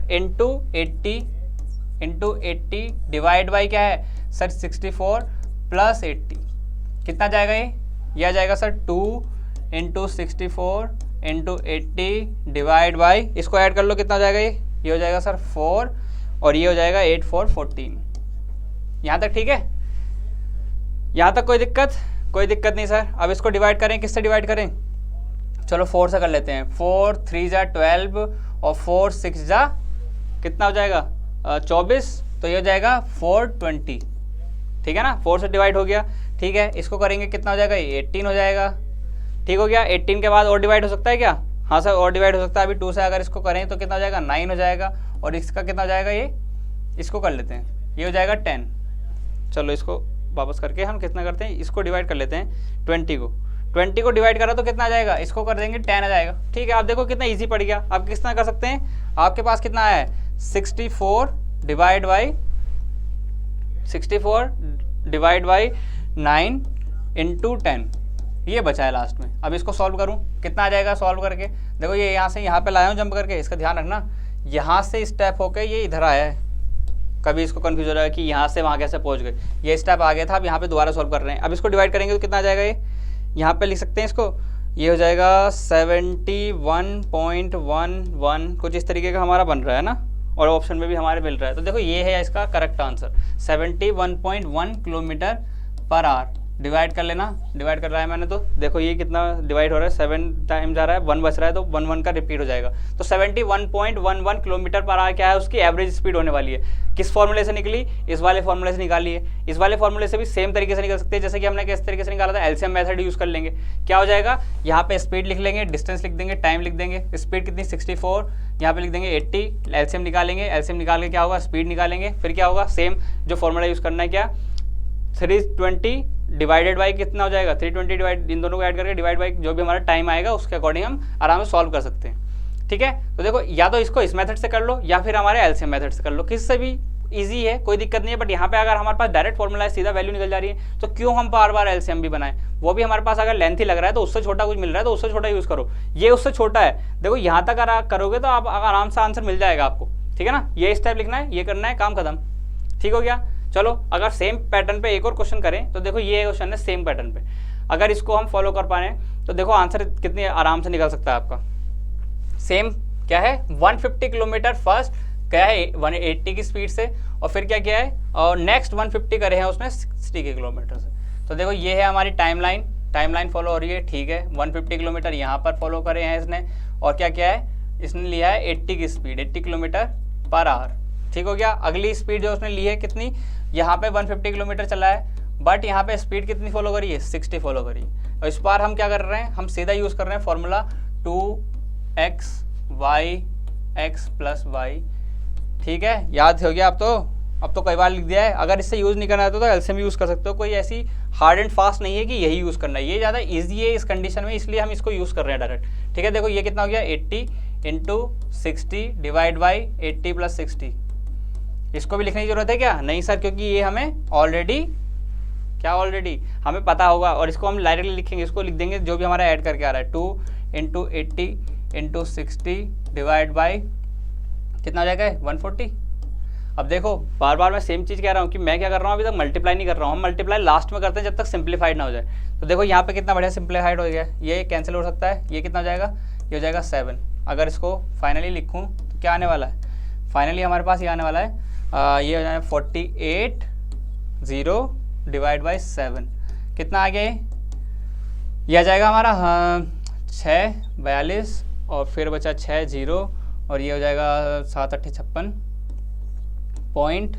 इंटू 80 डिवाइड बाई क्या है सर 64 प्लस 80, कितना जाएगा ये आ जाएगा sir 2 into 64 into 80 divide by, इसको ऐड कर लो कितना हो जाएगा ये हो जाएगा सर 4 और ये हो जाएगा 8 4 14। यहाँ तक ठीक है, यहाँ तक कोई दिक्कत नहीं सर। अब इसको डिवाइड करें, किससे डिवाइड करें, चलो 4 से कर लेते हैं। 4 3 जा 12 और 4 6 जा कितना हो जाएगा 24, तो ये हो जाएगा 420, ठीक है ना। 4 से डिवाइड हो गया, ठीक है। इसको करेंगे कितना हो जाएगा 18 हो जाएगा, ठीक हो गया। 18 के बाद और डिवाइड हो सकता है क्या, हाँ सर और डिवाइड हो सकता है। अभी 2 से अगर इसको करें तो कितना हो जाएगा 9 हो जाएगा, और इसका कितना हो जाएगा ये, इसको कर लेते हैं, ये हो जाएगा 10। चलो इसको वापस करके हम कितना करते हैं, इसको डिवाइड कर लेते हैं 20 को डिवाइड करा तो कितना आ जाएगा, इसको कर देंगे 10 आ जाएगा, ठीक है। आप देखो कितना इजी पड़ गया। आप किस तरह कर सकते हैं, आपके पास कितना आया है 64 डिवाइड बाई 9 इंटू 10, ये बचा है लास्ट में। अब इसको सॉल्व करूं कितना आ जाएगा, सॉल्व करके देखो ये यहाँ से यहाँ पे लाया हूँ जंप करके, इसका ध्यान रखना यहाँ से स्टेप होके ये इधर आया है, कभी इसको कंफ्यूज हो जाएगा कि यहाँ से वहाँ कैसे पहुँच गए, ये स्टेप आ गया था, अब यहाँ पे दोबारा सॉल्व कर रहे हैं। अब इसको डिवाइड करेंगे तो कितना आ जाएगा, ये यहाँ पे लिख सकते हैं इसको, ये हो जाएगा 71.11 कुछ इस तरीके का हमारा बन रहा है ना, और ऑप्शन में भी हमारे मिल रहा है। तो देखो ये है इसका correct answer 71.1 kilometre per our. Divide कर लेना, डिवाइड कर रहा है मैंने, तो देखो ये कितना डिवाइड हो रहा है 7 टाइम जा रहा है, 1 बच रहा है तो 1 का रिपीट हो जाएगा। तो 71.11 किलोमीटर पर आवर क्या है उसकी एवरेज स्पीड होने वाली है। किस फॉर्मूले से निकली, इस वाले फॉर्मूले से निकाली है। इस वाले फॉर्मूले से भी सेम तरीके से निकल सकते हैं जैसे कि हमने किस तरीके से निकाला था, एलसीएम मेथड यूज कर लेंगे। क्या हो जाएगा, यहाँ पे स्पीड लिख लेंगे, डिस्टेंस लिख देंगे, टाइम लिख देंगे। स्पीड कितनी 64, यहाँ पे लिख देंगे 80, एलसीएम निकालेंगे, एलसीएम निकाल के क्या होगा स्पीड निकालेंगे, फिर क्या होगा सेम जो फॉर्मूला यूज करना है क्या 320 डिवाइडेड बाई कितना हो जाएगा 320 डिवाइड, इन दोनों को ऐड करके डिवाइड बाई जो भी हमारा टाइम आएगा उसके अकॉर्डिंग हम आराम से सॉल्व कर सकते हैं, ठीक है। तो देखो या तो इसको इस मेथड से कर लो या फिर हमारे एलसीएम मेथड से कर लो, किससे भी इजी है, कोई दिक्कत नहीं है। बट यहाँ पे अगर हमारे पास डायरेक्ट फॉर्मूला है, सीधा वैल्यू निकल जा रही है, तो क्यों हम बार बार एलसीएम भी बनाएं। वो भी हमारे पास अगर लेंथी लग रहा है तो उससे छोटा कुछ मिल रहा है तो उससे छोटा यूज करो, ये उससे छोटा है। देखो यहाँ तक अगर करोगे तो आप आराम से आंसर मिल जाएगा आपको, ठीक है ना। ये स्टेप लिखना है, ये करना है, काम खत्म, ठीक हो गया। चलो अगर सेम पैटर्न पे एक और क्वेश्चन करें तो देखो ये क्वेश्चन है सेम पैटर्न पे, अगर इसको हम फॉलो कर पाए तो देखो आंसर कितने आराम से निकल सकता है आपका। सेम क्या है 150 किलोमीटर फर्स्ट क्या है 180 की स्पीड से, और फिर क्या किया है और नेक्स्ट 150 करे हैं उसने 60 के किलोमीटर से। तो देखो ये है हमारी टाइमलाइन फॉलो हो रही है, ठीक है। 150 किलोमीटर यहाँ पर फॉलो करे हैं इसने, और क्या किया है इसने लिया है 80 की स्पीड, 80 किलोमीटर पर आवर, ठीक हो गया। अगली स्पीड जो उसने ली है कितनी, यहाँ पे 150 किलोमीटर चला है, बट यहाँ पे स्पीड कितनी फॉलो करी है 60 फॉलो करी। और इस बार हम क्या कर रहे हैं, हम सीधा यूज़ कर रहे हैं फॉर्मूला 2xy(x + y), ठीक है। याद हो गया अब तो कई बार लिख दिया है। अगर इससे यूज़ नहीं करना है तो एलसीएम यूज़ कर सकते हो, कोई ऐसी हार्ड एंड फास्ट नहीं है कि यही यूज़ करना है, ये ज़्यादा ईजी है इस कंडीशन में, इसलिए हम इसको यूज़ कर रहे हैं डायरेक्ट, ठीक है। देखो ये कितना हो गया 80 इंटू 60 डिवाइड बाई 80 प्लस 60। इसको भी लिखने की जरूरत है क्या? नहीं सर, क्योंकि ये हमें ऑलरेडी हमें पता होगा, और इसको हम डायरेक्टली लिखेंगे, इसको लिख देंगे जो भी हमारा ऐड करके आ रहा है, 2 इंटू 80 इंटू 60 डिवाइड बाई कितना हो जाएगा 140। अब देखो बार बार मैं सेम चीज़ कह रहा हूँ कि मैं क्या कर रहा हूँ, अभी तक मल्टीप्लाई नहीं कर रहा हूँ, हम मल्टीप्लाई लास्ट में करते हैं जब तक सिंप्लीफाइड ना हो जाए। तो देखो यहाँ पे कितना बढ़िया सिंप्लीफाइड हो गया, ये कैंसिल हो सकता है, ये कितना हो जाएगा, ये हो जाएगा 7। अगर इसको फाइनली लिखूँ तो क्या आने वाला है, फाइनली हमारे पास ये आने वाला है, ये हो जाएगा 48 0 डिवाइड बाई 7। कितना आ गया ये आ जाएगा हमारा 6 42 और फिर बचा 6 0 और ये हो जाएगा 7 8 56 पॉइंट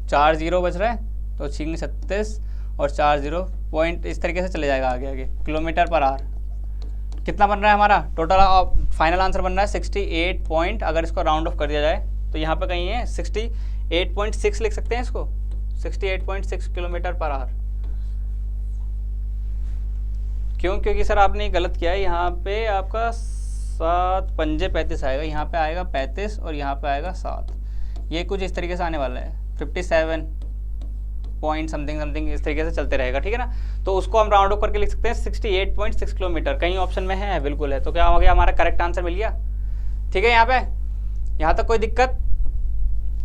4 0 बच रहा है, तो 6 36 और 4 0 पॉइंट, इस तरीके से चले जाएगा आगे आगे किलोमीटर पर आवर। कितना बन रहा है हमारा टोटल फाइनल आंसर बन रहा है 68 पॉइंट, अगर इसको राउंड ऑफ कर दिया जाए तो यहाँ पे कहीं है 68.6 लिख सकते हैं इसको, 68.6 किलोमीटर पर आवर। क्यों? क्योंकि सर आपने गलत किया है, यहाँ पे आपका 7 पंजे 35 आएगा, यहाँ पे आएगा 35 और यहाँ पे आएगा 7, ये कुछ इस तरीके से आने वाला है 57 पॉइंट समथिंग इस तरीके से चलते रहेगा, ठीक है ना। तो उसको हम राउंड ऑफ करके लिख सकते हैं 68.6 किलोमीटर। कहीं ऑप्शन में है? बिल्कुल है। तो क्या हो गया, हमारा करेक्ट आंसर मिल गया, ठीक है। यहाँ तक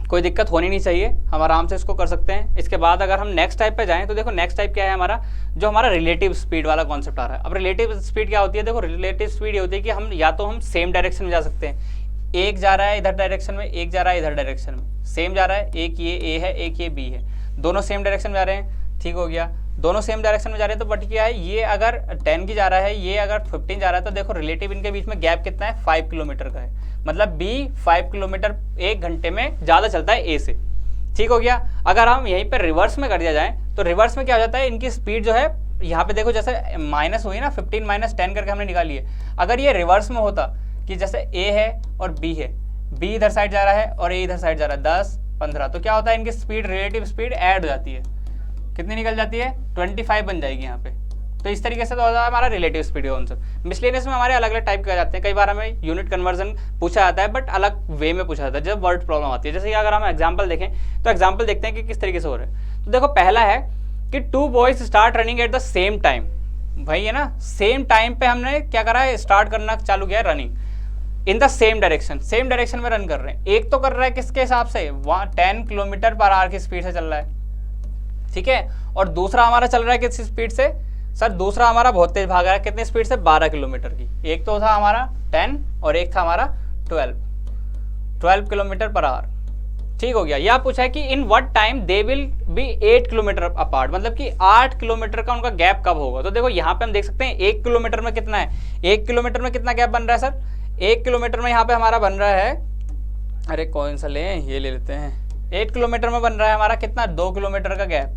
कोई दिक्कत होनी नहीं चाहिए, हम आराम से इसको कर सकते हैं। इसके बाद अगर हम नेक्स्ट टाइप पे जाएं तो देखो नेक्स्ट टाइप क्या है हमारा, जो हमारा रिलेटिव स्पीड वाला कॉन्सेप्ट आ रहा है। अब रिलेटिव स्पीड क्या होती है, देखो रिलेटिव स्पीड ये होती है कि हम या तो हम सेम डायरेक्शन में जा सकते हैं, एक जा रहा है इधर डायरेक्शन में, एक जा रहा है इधर डायरेक्शन में, सेम जा रहा है, एक ये ए है एक ये बी है, दोनों सेम डायरेक्शन में जा रहे हैं, ठीक हो गया, दोनों सेम डायरेक्शन में जा रहे हैं। तो बट क्या है, ये अगर 10 की जा रहा है, ये अगर 15 जा रहा है, तो देखो रिलेटिव इनके बीच में गैप कितना है, 5 किलोमीटर का है, मतलब बी 5 किलोमीटर 1 घंटे में ज़्यादा चलता है ए से, ठीक हो गया। अगर हम यहीं पर रिवर्स में कर दिया जाए तो रिवर्स में क्या हो जाता है, इनकी स्पीड जो है यहाँ पे देखो जैसे माइनस हुई ना, 15 - 10 करके हमने निकाली है। अगर ये रिवर्स में होता कि जैसे ए है और बी है, बी इधर साइड जा रहा है और ए इधर साइड जा रहा है 10 15, तो क्या होता है, इनकी स्पीड रिलेटिव स्पीड ऐड हो जाती है, कितनी निकल जाती है 25 बन जाएगी यहाँ पे। तो इस तरीके से तो होता है हमारा रिलेटिव स्पीड कॉन्सेप्ट। मिसलेनियस में हमारे अलग अलग टाइप के आ जाते हैं, कई बार हमें यूनिट कन्वर्जन पूछा जाता है बट अलग वे में पूछा जाता है जब वर्ड प्रॉब्लम आती है। जैसे कि अगर हम एग्जाम्पल देखें तो एग्जाम्पल देखते हैं कि किस तरीके से हो रहा है। तो देखो पहला है कि 2 boys start running at the same time, भाई है ना, सेम टाइम पे हमने क्या करा है, स्टार्ट करना चालू किया running in the same direction में रन कर रहे हैं। एक तो कर रहा है किसके हिसाब से, 10 किलोमीटर पर आवर की स्पीड से चल रहा है, ठीक है, और दूसरा हमारा चल रहा है किस स्पीड से, सर दूसरा हमारा बहुत तेज भाग रहा है, कितनी स्पीड से, 12 किलोमीटर की। एक तो था हमारा 10 और एक था हमारा 12 किलोमीटर पर आवर, ठीक हो गया। यह पूछा है कि in what time they will be 8 kilometre apart, मतलब कि 8 किलोमीटर का उनका गैप कब होगा। तो देखो यहाँ पे हम देख सकते हैं 1 किलोमीटर में कितना है, 1 किलोमीटर में कितना गैप बन रहा है सर, 1 किलोमीटर में यहाँ पे हमारा बन रहा है, अरे कौन सा लें, ये ले लेते हैं, 8 किलोमीटर में बन रहा है हमारा कितना, 2 किलोमीटर का गैप,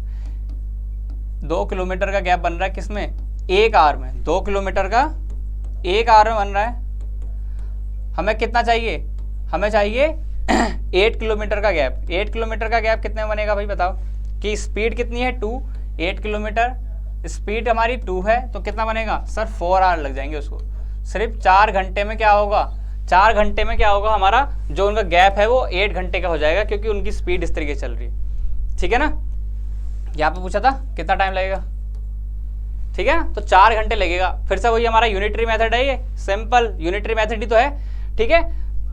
2 किलोमीटर का गैप बन रहा है किसमें, 1 आवर में, 2 किलोमीटर का 1 आवर में बन रहा है। हमें कितना चाहिए, हमें चाहिए 8 किलोमीटर का गैप। 8 किलोमीटर का गैप कितने में बनेगा भाई बताओ, कि स्पीड कितनी है 2, 8 किलोमीटर स्पीड हमारी 2 है, तो कितना बनेगा सर 4 आवर लग जाएंगे उसको। सिर्फ 4 घंटे में क्या होगा, 4 घंटे में क्या होगा, हमारा जो उनका गैप है वो 8 घंटे का हो जाएगा, क्योंकि उनकी स्पीड इस तरीके से चल रही है, ठीक है ना। यहाँ पे पूछा था कितना टाइम लगेगा, ठीक है ना, तो 4 घंटे लगेगा। फिर से वही हमारा यूनिटरी मेथड है, ये सिंपल यूनिटरी मेथड ही तो है, ठीक है।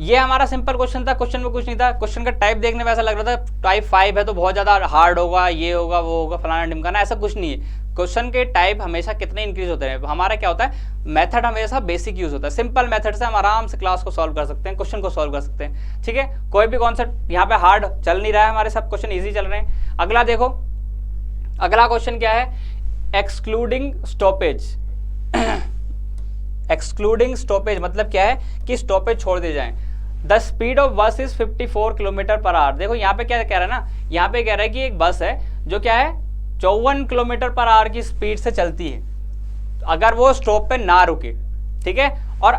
ये हमारा सिंपल क्वेश्चन था, क्वेश्चन में कुछ नहीं था, क्वेश्चन का टाइप देखने में ऐसा लग रहा था टाइप 5 है तो बहुत ज़्यादा हार्ड होगा, ये होगा वो होगा फलाना ढिमकाना, ऐसा कुछ नहीं है। क्वेश्चन के टाइप हमेशा कितने इंक्रीज होते हैं, हमारा क्या होता है, मेथड हमेशा बेसिक यूज होता है, सिंपल मेथड से हम आराम से क्लास को सॉल्व कर सकते हैं, क्वेश्चन को सॉल्व कर सकते हैं, ठीक है। कोई भी कॉन्सेप्ट यहाँ पे हार्ड चल नहीं रहा है, हमारे सब क्वेश्चन ईजी चल रहे हैं। अगला देखो, अगला क्वेश्चन क्या है, एक्सक्लूडिंग स्टॉपेज। एक्सक्लूडिंग स्टॉपेज मतलब क्या है कि स्टॉपेज छोड़ दिए जाएं। द स्पीड ऑफ बस इज 54 किलोमीटर पर आवर। देखो यहाँ पे क्या कह रहा है ना, यहाँ पे कह रहा है कि एक बस है जो क्या है 54 किलोमीटर पर आवर की स्पीड से चलती है, अगर वो स्टॉप पे ना रुके, ठीक है, और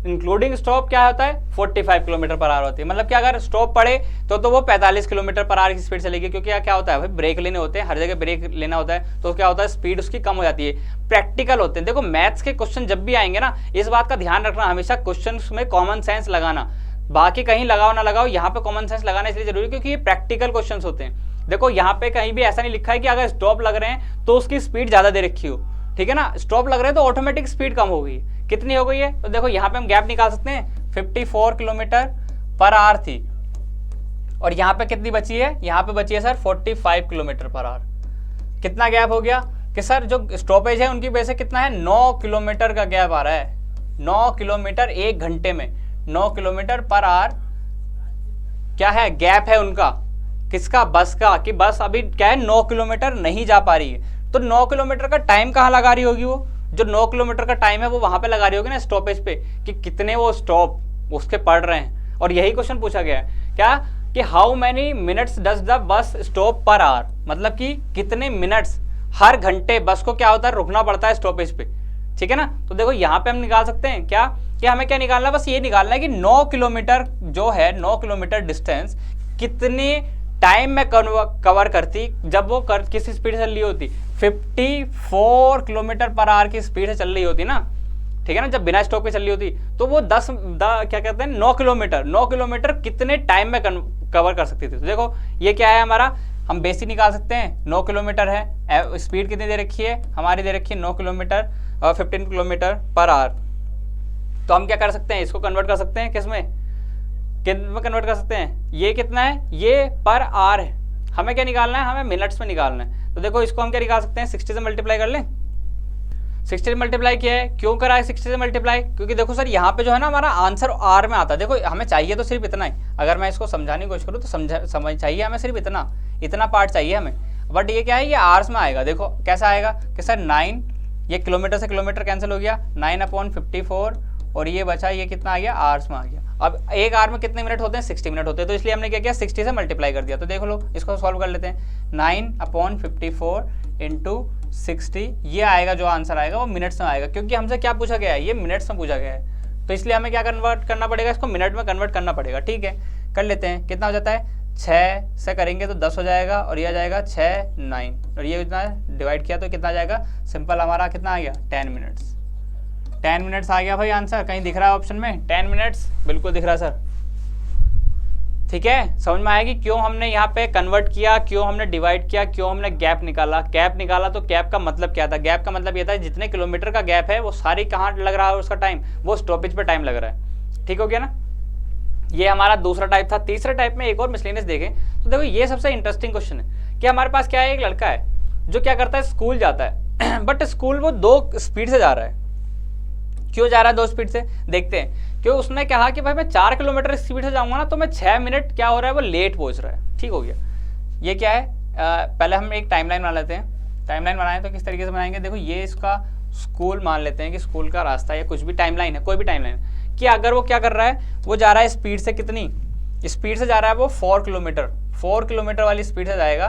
इंक्लूडिंग स्टॉप क्या होता है 45 किलोमीटर पर आवर होती है। मतलब कि अगर स्टॉप पड़े तो वो 45 किलोमीटर पर आवर की स्पीड चलेगी, क्योंकि क्या होता है भाई ब्रेक लेने होते हैं, हर जगह ब्रेक लेना होता है, तो क्या होता है स्पीड उसकी कम हो जाती है। प्रैक्टिकल होते हैं। देखो मैथ्स के क्वेश्चन जब भी आएंगे ना, इस बात का ध्यान रखना, हमेशा क्वेश्चन में कॉमन सेंस लगाना, बाकी कहीं लगाओ ना लगाओ, यहाँ पे कॉमन सेंस लगाना इसलिए जरूरी क्योंकि ये प्रैक्टिकल क्वेश्चन होते हैं। देखो यहाँ पे कहीं भी ऐसा नहीं लिखा है कि अगर स्टॉप लग रहे हैं तो उसकी स्पीड ज्यादा दे रखी हो, ठीक है ना, स्टॉप लग रहे हैं तो ऑटोमेटिक स्पीड कम हो गई। कितनी हो गई है, तो देखो यहाँ पे हम गैप निकाल सकते हैं, 54 किलोमीटर पर आवर थी, और यहाँ पे कितनी बची है, यहाँ पे बची है सर 45 किलोमीटर पर आवर। कितना गैप हो गया कि सर जो स्टॉपेज है उनकी वजह से कितना है, 9 किलोमीटर का गैप आ रहा है, 9 किलोमीटर 1 घंटे में, 9 किलोमीटर पर आवर क्या है, गैप है उनका, किसका, बस का, कि बस अभी क्या है 9 किलोमीटर नहीं जा पा रही है। तो 9 किलोमीटर का टाइम कहाँ लगा रही होगी, वो जो 9 किलोमीटर का टाइम है वो वहां पे लगा रही होगी ना स्टॉपेज पे, कि कितने वो स्टॉप उसके पड़ रहे हैं। और यही क्वेश्चन पूछा गया है क्या, कि how many minutes does the bus stop per hour, मतलब कि कितने मिनट्स हर घंटे बस को क्या होता है रुकना पड़ता है स्टॉपेज पे, ठीक है ना। तो देखो यहाँ पे हम निकाल सकते हैं क्या, कि हमें क्या निकालना है, बस ये निकालना है कि 9 किलोमीटर जो है, 9 किलोमीटर डिस्टेंस कितने टाइम में कवर करती जब वो किस स्पीड से चल रही होती, 54 किलोमीटर पर आवर की स्पीड से चल रही होती ना, ठीक है ना, जब बिना स्टॉप के चल रही होती, तो वो क्या कहते हैं 9 किलोमीटर कितने टाइम में कवर कर सकती थी। तो देखो ये क्या है हमारा, हम बेसिक निकाल सकते हैं, 9 किलोमीटर है, स्पीड कितनी दे रखी है हमारी, दे रखी है 9 किलोमीटर और 15 किलोमीटर पर आवर। तो हम क्या कर सकते हैं, इसको कन्वर्ट कर सकते हैं किसमें कन्वर्ट कर सकते हैं, ये कितना है, ये पर आवर है, हमें क्या निकालना है, हमें मिनट्स में निकालना है। तो देखो इसको हम क्या निकाल सकते हैं, 60 से मल्टीप्लाई कर लें। 60 से मल्टीप्लाई किया है, क्यों करा है 60 से मल्टीप्लाई, क्योंकि देखो सर यहाँ पे जो है ना हमारा आंसर आर में आता है। देखो हमें चाहिए तो सिर्फ इतना ही, अगर मैं इसको समझाने की कोशिश करूँ तो समझ चाहिए हमें सिर्फ इतना पार्ट चाहिए हमें, बट ये क्या है, ये आर्स में आएगा। देखो कैसा आएगा कि सर 9, ये किलोमीटर से किलोमीटर कैंसिल हो गया, 9/54, और ये बचा, ये कितना आ गया, आवर्स में आ गया। अब एक आवर में कितने मिनट होते हैं, 60 मिनट होते हैं, तो इसलिए हमने क्या किया 60 से मल्टीप्लाई कर दिया। तो देख लो इसको सॉल्व कर लेते हैं, 9/54 इंटू 60, ये आएगा जो आंसर आएगा वो मिनट्स में आएगा, क्योंकि हमसे क्या पूछा गया है, ये मिनट्स में पूछा गया है, तो इसलिए हमें क्या कन्वर्ट करना पड़ेगा, इसको मिनट में कन्वर्ट करना पड़ेगा। ठीक है, कर लेते हैं, कितना हो जाता है, 6 से करेंगे तो 10 हो जाएगा, और ये आ जाएगा 6, 9, और ये इतना डिवाइड किया तो कितना आ जाएगा, सिंपल हमारा कितना आ गया, 10 मिनट्स। 10 मिनट्स आ गया भाई आंसर, कहीं दिख रहा है ऑप्शन में 10 मिनट्स, बिल्कुल दिख रहा है सर। ठीक है, समझ में आएगी क्यों हमने यहाँ पे कन्वर्ट किया, क्यों हमने डिवाइड किया, क्यों हमने गैप निकाला। तो गैप का मतलब क्या था, गैप का मतलब ये था जितने किलोमीटर का गैप है वो सारी कहाँ लग रहा है उसका टाइम, वो स्टॉपेज पे टाइम लग रहा है। ठीक हो गया ना, ये हमारा दूसरा टाइप था। तीसरे टाइप में एक और मिसलेनियस देखें तो देखो ये सबसे इंटरेस्टिंग क्वेश्चन है कि हमारे पास क्या है, एक लड़का है जो क्या करता है, स्कूल जाता है बट स्कूल वो 2 स्पीड से जा रहा है। क्यों जा रहा है 2 स्पीड से, देखते हैं। क्यों, उसने कहा कि भाई मैं 4 किलोमीटर स्पीड से जाऊंगा ना तो मैं 6 मिनट क्या हो रहा है, वो लेट पहुंच रहा है। ठीक हो गया, ये क्या है, पहले हम एक टाइमलाइन बना लेते हैं। टाइमलाइन बनाएं तो किस तरीके से बनाएंगे, देखो ये इसका स्कूल मान लेते हैं कि स्कूल का रास्ता या कुछ भी टाइमलाइन है, कोई भी टाइमलाइन, कि अगर वो क्या कर रहा है, वो जा रहा है स्पीड से, कितनी स्पीड से जा रहा है वो 4 किलोमीटर वाली स्पीड से जाएगा,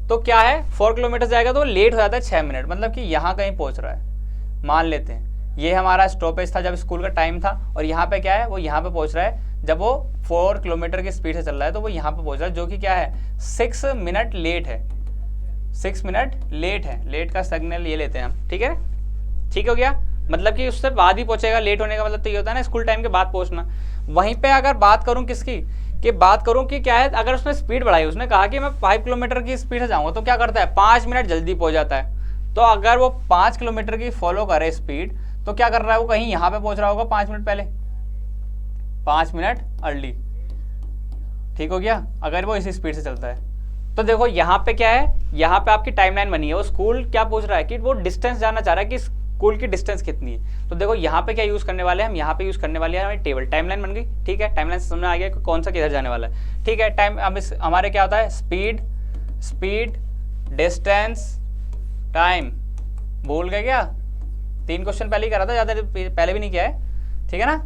तो क्या है 4 किलोमीटर जाएगा तो वो लेट हो जाता है 6 मिनट, मतलब कि यहाँ कहीं पहुँच रहा है। मान लेते हैं ये हमारा स्टॉपेज था जब स्कूल का टाइम था, और यहाँ पे क्या है, वो यहाँ पे पहुँच रहा है जब वो 4 किलोमीटर की स्पीड से चल रहा है, तो वो यहाँ पे पहुँच रहा है, जो कि क्या है 6 मिनट लेट है, 6 मिनट लेट है। लेट का सिग्नल ये लेते हैं हम, ठीक है, ठीक हो गया, मतलब कि उससे बाद ही पहुंचेगा। लेट होने का मतलब तो ये होता है ना स्कूल टाइम के बाद पहुंचना। वहीं पे अगर बात करूं किसकी, कि बात करूं कि क्या है, अगर उसने स्पीड बढ़ाई, उसने कहा कि मैं 5 किलोमीटर की स्पीड से जाऊंगा, तो क्या करता है 5 मिनट जल्दी पहुंच जाता है। तो अगर वो 5 किलोमीटर की फॉलो करे स्पीड, तो क्या कर रहा है, वो कहीं यहाँ पे पहुंच रहा होगा 5 मिनट पहले, 5 मिनट अर्ली। ठीक हो गया, अगर वो इसी स्पीड से चलता है। तो देखो यहाँ पे क्या है, यहाँ पे आपकी टाइमलाइन बनी है, वो स्कूल क्या पूछ रहा है कि वो डिस्टेंस जानना चाह रहा है कि स्कूल की डिस्टेंस कितनी है। तो देखो यहाँ पे क्या यूज करने वाले हैं हम, यहाँ पे यूज करने वाले हैं हमारी टेबल। टाइमलाइन बन गई, ठीक है, टाइमलाइन से समझ में आ गया कि कौन सा किधर जाने वाला है। ठीक है, टाइम अब हमारे क्या होता है, स्पीड डिस्टेंस टाइम, भूल गए क्या, 3 क्वेश्चन पहले ही करा था, ज़्यादा पहले भी नहीं किया है। ठीक है ना,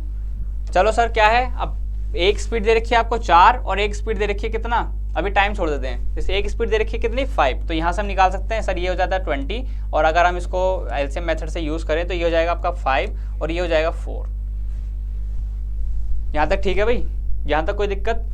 चलो सर क्या है, अब एक स्पीड दे रखी है आपको 4 और एक स्पीड दे रखी है कितना, अभी टाइम छोड़ देते हैं, जैसे एक स्पीड दे रखी है कितनी 5, तो यहाँ से हम निकाल सकते हैं सर, ये हो जाता है 20, और अगर हम इसको एलसीएम मेथड से यूज़ करें तो ये हो जाएगा आपका 5 और ये हो जाएगा 4। यहाँ तक ठीक है भाई, यहाँ तक कोई दिक्कत?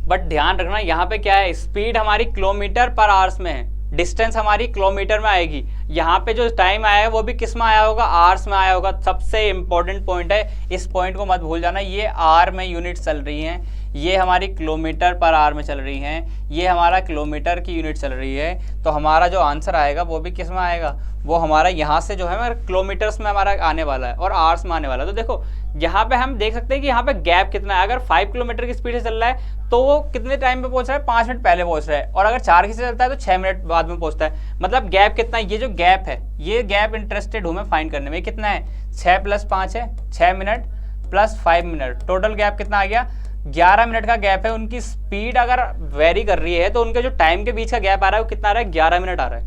बट ध्यान रखना यहाँ पे क्या है, स्पीड हमारी किलोमीटर पर आवर्स में है, डिस्टेंस हमारी किलोमीटर में आएगी। यहाँ पे जो टाइम आया है वो भी किस में आया होगा, आवर्स में आया होगा। सबसे इंपॉर्टेंट पॉइंट है, इस पॉइंट को मत भूल जाना। ये आर में यूनिट चल रही हैं, ये हमारी किलोमीटर पर आवर में चल रही हैं, ये हमारा किलोमीटर की यूनिट चल रही है। तो हमारा जो आंसर आएगा वो भी किस में आएगा, वो हमारा यहाँ से जो है हमारा किलोमीटर्स में हमारा आने वाला है और आवर्स में आने वाला है। तो देखो यहाँ पे हम देख सकते हैं कि यहाँ पे गैप कितना है। अगर 5 किलोमीटर की स्पीड से चल रहा है तो वो कितने टाइम पे पहुंच रहा है, 5 मिनट पहले पहुंच रहा है। और अगर 4 की से चलता है तो 6 मिनट बाद में पहुंचता है। मतलब गैप कितना है, ये जो गैप है, ये गैप इंटरेस्टेड हूँ मैं फाइंड करने में। कितना है, 6 + 5 है, 6 minute plus 5 minute, total gap कितना आ गया, 11 मिनट का गैप है। उनकी स्पीड अगर वेरी कर रही है तो उनके जो टाइम के बीच का गैप आ रहा है वो कितना आ रहा है, 11 मिनट आ रहा है।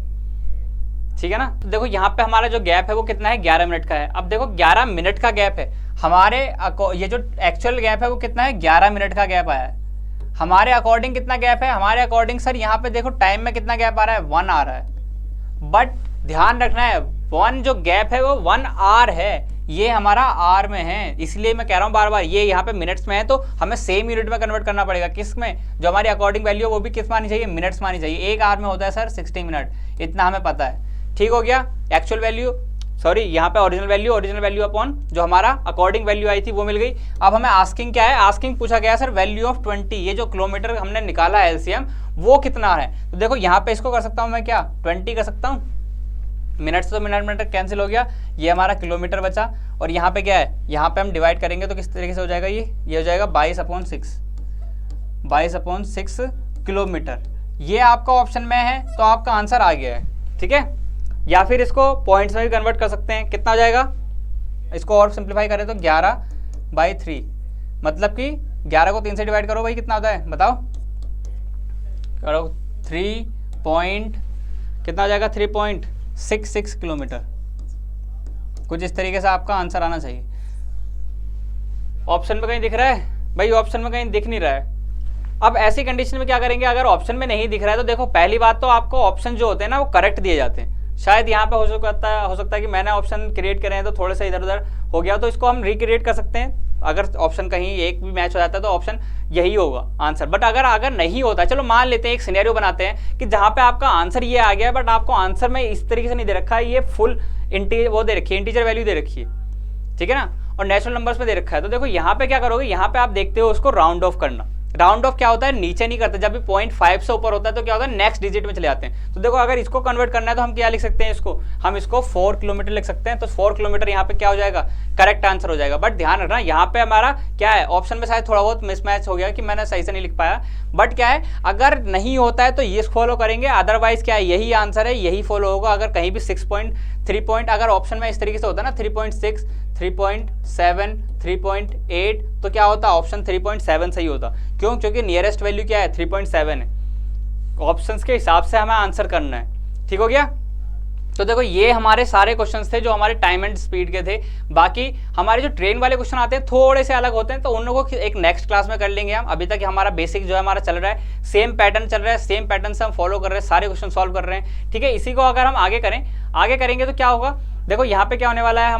ठीक है ना। तो देखो यहाँ पे हमारा जो गैप है वो कितना है, 11 मिनट का है। अब देखो 11 मिनट का गैप है हमारे, ये जो एक्चुअल गैप है वो कितना है, 11 मिनट का गैप आया है। हमारे अकॉर्डिंग कितना गैप है, हमारे अकॉर्डिंग सर यहाँ पे देखो टाइम में कितना गैप आ रहा है, 1 आ रहा है। बट ध्यान रखना है 1 जो गैप है वो 1 आवर है, ये हमारा आर में है। इसलिए मैं कह रहा हूँ बार बार, ये यहाँ पे मिनट्स में है तो हमें सेम यूनिट में कन्वर्ट करना पड़ेगा। किस में, जो हमारी अकॉर्डिंग वैल्यू वो भी किस में आनी चाहिए, मिनट्स में आनी चाहिए। 1 आवर में होता है सर 60 मिनट, इतना हमें पता है। ठीक हो गया। एक्चुअल वैल्यू, सॉरी यहाँ पे ओरिजिनल वैल्यू अपॉन जो हमारा अकॉर्डिंग वैल्यू आई थी वो मिल गई। अब हमें आस्किंग क्या है, आस्किंग पूछा गया सर वैल्यू ऑफ 20, ये जो किलोमीटर हमने निकाला है एलसीएम वो कितना है। तो देखो यहाँ पे इसको कर सकता हूँ मैं, क्या 20 कर सकता हूँ, मिनट्स तो मिनट कैंसिल हो गया, ये हमारा किलोमीटर बचा। और यहाँ पे क्या है, यहाँ पे हम डिवाइड करेंगे तो किस तरीके से हो जाएगा, ये हो जाएगा 22/6 किलोमीटर। ये आपका ऑप्शन में है तो आपका आंसर आ गया है। ठीक है, या फिर इसको पॉइंट्स में भी कन्वर्ट कर सकते हैं। कितना हो जाएगा, इसको और सिंप्लीफाई करें तो 11/3, मतलब कि 11 को 3 से डिवाइड करो भाई, कितना होता है बताओ, करो 3 पॉइंट, कितना हो जाएगा 3.66 किलोमीटर। कुछ इस तरीके से आपका आंसर आना चाहिए। ऑप्शन में कहीं दिख रहा है भाई, ऑप्शन में कहीं दिख नहीं रहा है। अब ऐसी कंडीशन में क्या करेंगे, अगर ऑप्शन में नहीं दिख रहा है तो देखो पहली बात तो आपको ऑप्शन जो होते हैं ना वो करेक्ट दिए जाते हैं। शायद यहाँ पे हो सकता है कि मैंने ऑप्शन क्रिएट करे हैं तो थोड़े से इधर उधर हो गया, तो इसको हम रिक्रिएट कर सकते हैं। अगर ऑप्शन कहीं एक भी मैच हो जाता है तो ऑप्शन यही होगा आंसर। बट अगर नहीं होता, चलो मान लेते हैं, एक सिनेरियो बनाते हैं कि जहाँ पे आपका आंसर ये आ गया है बट आपको आंसर में इस तरीके से नहीं दे रखा है, ये फुल वो दे रखी है, इंटीजर वैल्यू दे रखी है। ठीक है ना, और नेचुरल नंबर्स में दे रखा है। तो देखो यहाँ पे क्या करोगे, यहाँ पे आप देखते हो उसको राउंड ऑफ करना। राउंड ऑफ क्या होता है, नीचे नहीं करते। जब भी 0.5 से ऊपर होता है तो क्या होता है, नेक्स्ट डिजिट में चले जाते हैं। तो देखो अगर इसको कन्वर्ट करना है तो हम क्या लिख सकते हैं, हम इसको 4 किलोमीटर लिख सकते हैं। तो 4 किलोमीटर यहाँ पे क्या हो जाएगा, करेक्ट आंसर हो जाएगा। बट ध्यान रखना यहाँ पे हमारा क्या है, ऑप्शन में शायद थोड़ा बहुत मिसमैच हो गया कि मैंने सही से नहीं लिख पाया। बट क्या है, अगर नहीं होता है तो ये फॉलो करेंगे, अदरवाइज क्या है, यही आंसर है, यही फॉलो होगा। अगर कहीं भी 6.3 अगर ऑप्शन में इस तरीके से होता है ना, 3.6, 3.7, 3.8, तो क्या होता, ऑप्शन 3.7 सही होता। क्यों, क्योंकि नियरेस्ट वैल्यू क्या है, 3.7 है। ऑप्शंस के हिसाब से हमें आंसर करना है। ठीक हो गया। तो देखो ये हमारे सारे क्वेश्चंस थे जो हमारे टाइम एंड स्पीड के थे। बाकी हमारे जो ट्रेन वाले क्वेश्चन आते हैं थोड़े से अलग होते हैं, तो उन लोगों को एक नेक्स्ट क्लास में कर लेंगे हम। अभी तक हमारा बेसिक जो है हमारा चल रहा है, सेम पैटर्न चल रहा है, सेम पैटर्न से हम फॉलो कर रहे हैं, सारे क्वेश्चन सॉल्व कर रहे हैं। ठीक है, इसी को अगर हम आगे करेंगे तो क्या होगा, देखो यहाँ पे क्या होने वाला है,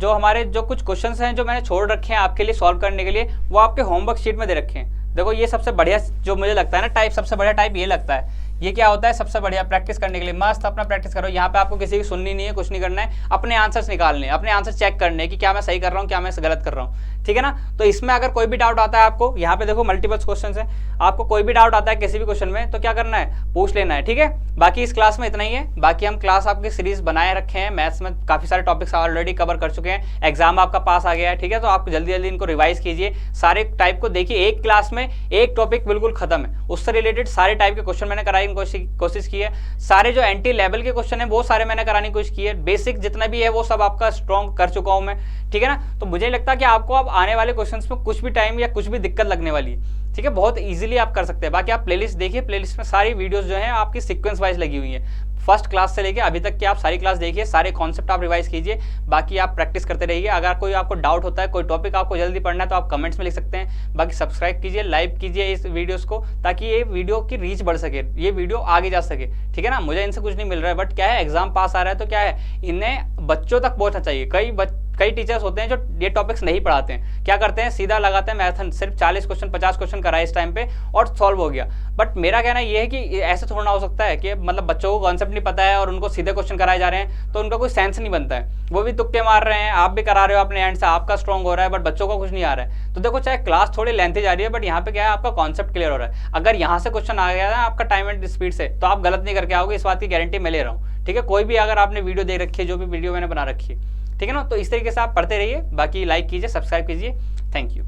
हमारे जो कुछ क्वेश्चंस हैं जो मैंने छोड़ रखे हैं आपके लिए सॉल्व करने के लिए, वो आपके होमवर्क शीट में दे रखे हैं। देखो ये सबसे बढ़िया जो मुझे लगता है ना टाइप, सबसे बढ़िया टाइप ये लगता है। ये क्या होता है, सबसे बढ़िया प्रैक्टिस करने के लिए, मस्त अपना प्रैक्टिस करो। यहाँ पे आपको किसी की सुननी नहीं है, कुछ नहीं करना है, अपने आंसर्स निकालने, अपने आंसर चेक करने कि क्या मैं सही कर रहा हूँ, क्या मैं गलत कर रहा हूँ। ठीक है ना। तो इसमें अगर कोई भी डाउट आता है आपको, यहाँ पे देखो मल्टीपल क्वेश्चन है, आपको कोई भी डाउट आता है किसी भी क्वेश्चन में तो क्या करना है, पूछ लेना है। ठीक है, बाकी इस क्लास में इतना ही है। बाकी हम क्लास आपकी सीरीज बनाए रखे हैं, मैथ्स में काफी सारे टॉपिक्स ऑलरेडी कवर कर चुके हैं, एग्जाम आपका पास आ गया है। ठीक है, तो आप जल्दी जल्दी इनको रिवाइज कीजिए, सारे टाइप को देखिए। एक क्लास में एक टॉपिक बिल्कुल खत्म है, उससे रिलेटेड सारे टाइप के क्वेश्चन मैंने कराने की कोशिश की है। सारे जो एंटी लेवल के क्वेश्चन है वो सारे मैंने कराने की कोशिश की है। बेसिक जितना भी है वो सब आपका स्ट्रॉन्ग कर चुका हूं मैं। ठीक है ना, तो मुझे लगता है कि आपको अब आने वाले क्वेश्चंस में कुछ भी टाइम या कुछ भी दिक्कत लगने वाली है। ठीक है, बहुत इजीली आप कर सकते हैं। बाकी आप प्लेलिस्ट देखिए, प्लेलिस्ट में सारी वीडियोस जो हैं आपकी सीक्वेंस वाइज लगी हुई है, फर्स्ट क्लास से लेके अभी तक की आप सारी क्लास देखिए, सारे कॉन्सेप्ट आप रिवाइज कीजिए। बाकी आप प्रैक्टिस करते रहिए। अगर कोई आपको डाउट होता है, कोई टॉपिक आपको जल्दी पढ़ना है तो आप कमेंट्स में लिख सकते हैं। बाकी सब्सक्राइब कीजिए, लाइक कीजिए इस वीडियोस को, ताकि ये वीडियो की रीच बढ़ सके, ये वीडियो आगे जा सके। ठीक है ना, मुझे इनसे कुछ नहीं मिल रहा है, बट क्या है, एग्जाम पास आ रहा है तो क्या है, इन्हें बच्चों तक पहुंचना चाहिए। कई कई टीचर्स होते हैं जो ये टॉपिक्स नहीं पढ़ाते हैं, क्या करते हैं सीधा लगाते हैं मैथन, सिर्फ 40 क्वेश्चन 50 क्वेश्चन कराए इस टाइम पे और सॉल्व हो गया। बट मेरा कहना ये है कि ऐसे थोड़ा ना हो सकता है कि मतलब बच्चों को कॉन्सेप्ट नहीं पता है और उनको सीधे क्वेश्चन कराए जा रहे हैं तो उनका कोई सेंस नहीं बनता है, वो भी तुक्के मार रहे हैं, आप भी करा रहे हो अपने एंड से, आपका स्ट्रॉन्ग हो रहा है बट बच्चों को कुछ नहीं आ रहा है। तो देखो चाहे क्लास थोड़ी लेंथी जा रही है बट यहाँ पे क्या है आपका कॉन्सेप्ट क्लियर हो रहा है। अगर यहाँ से क्वेश्चन आ गया ना आपका टाइम एंड स्पीड से तो आप गलत नहीं करके आओगे, इस बात की गारंटी मैं ले रहा हूँ, ठीक है। कोई भी अगर आपने वीडियो देख रखी है, जो भी वीडियो मैंने बना रखी है, ठीक है ना, तो इस तरीके से आप पढ़ते रहिए। बाकी लाइक कीजिए, सब्सक्राइब कीजिए। Thank you.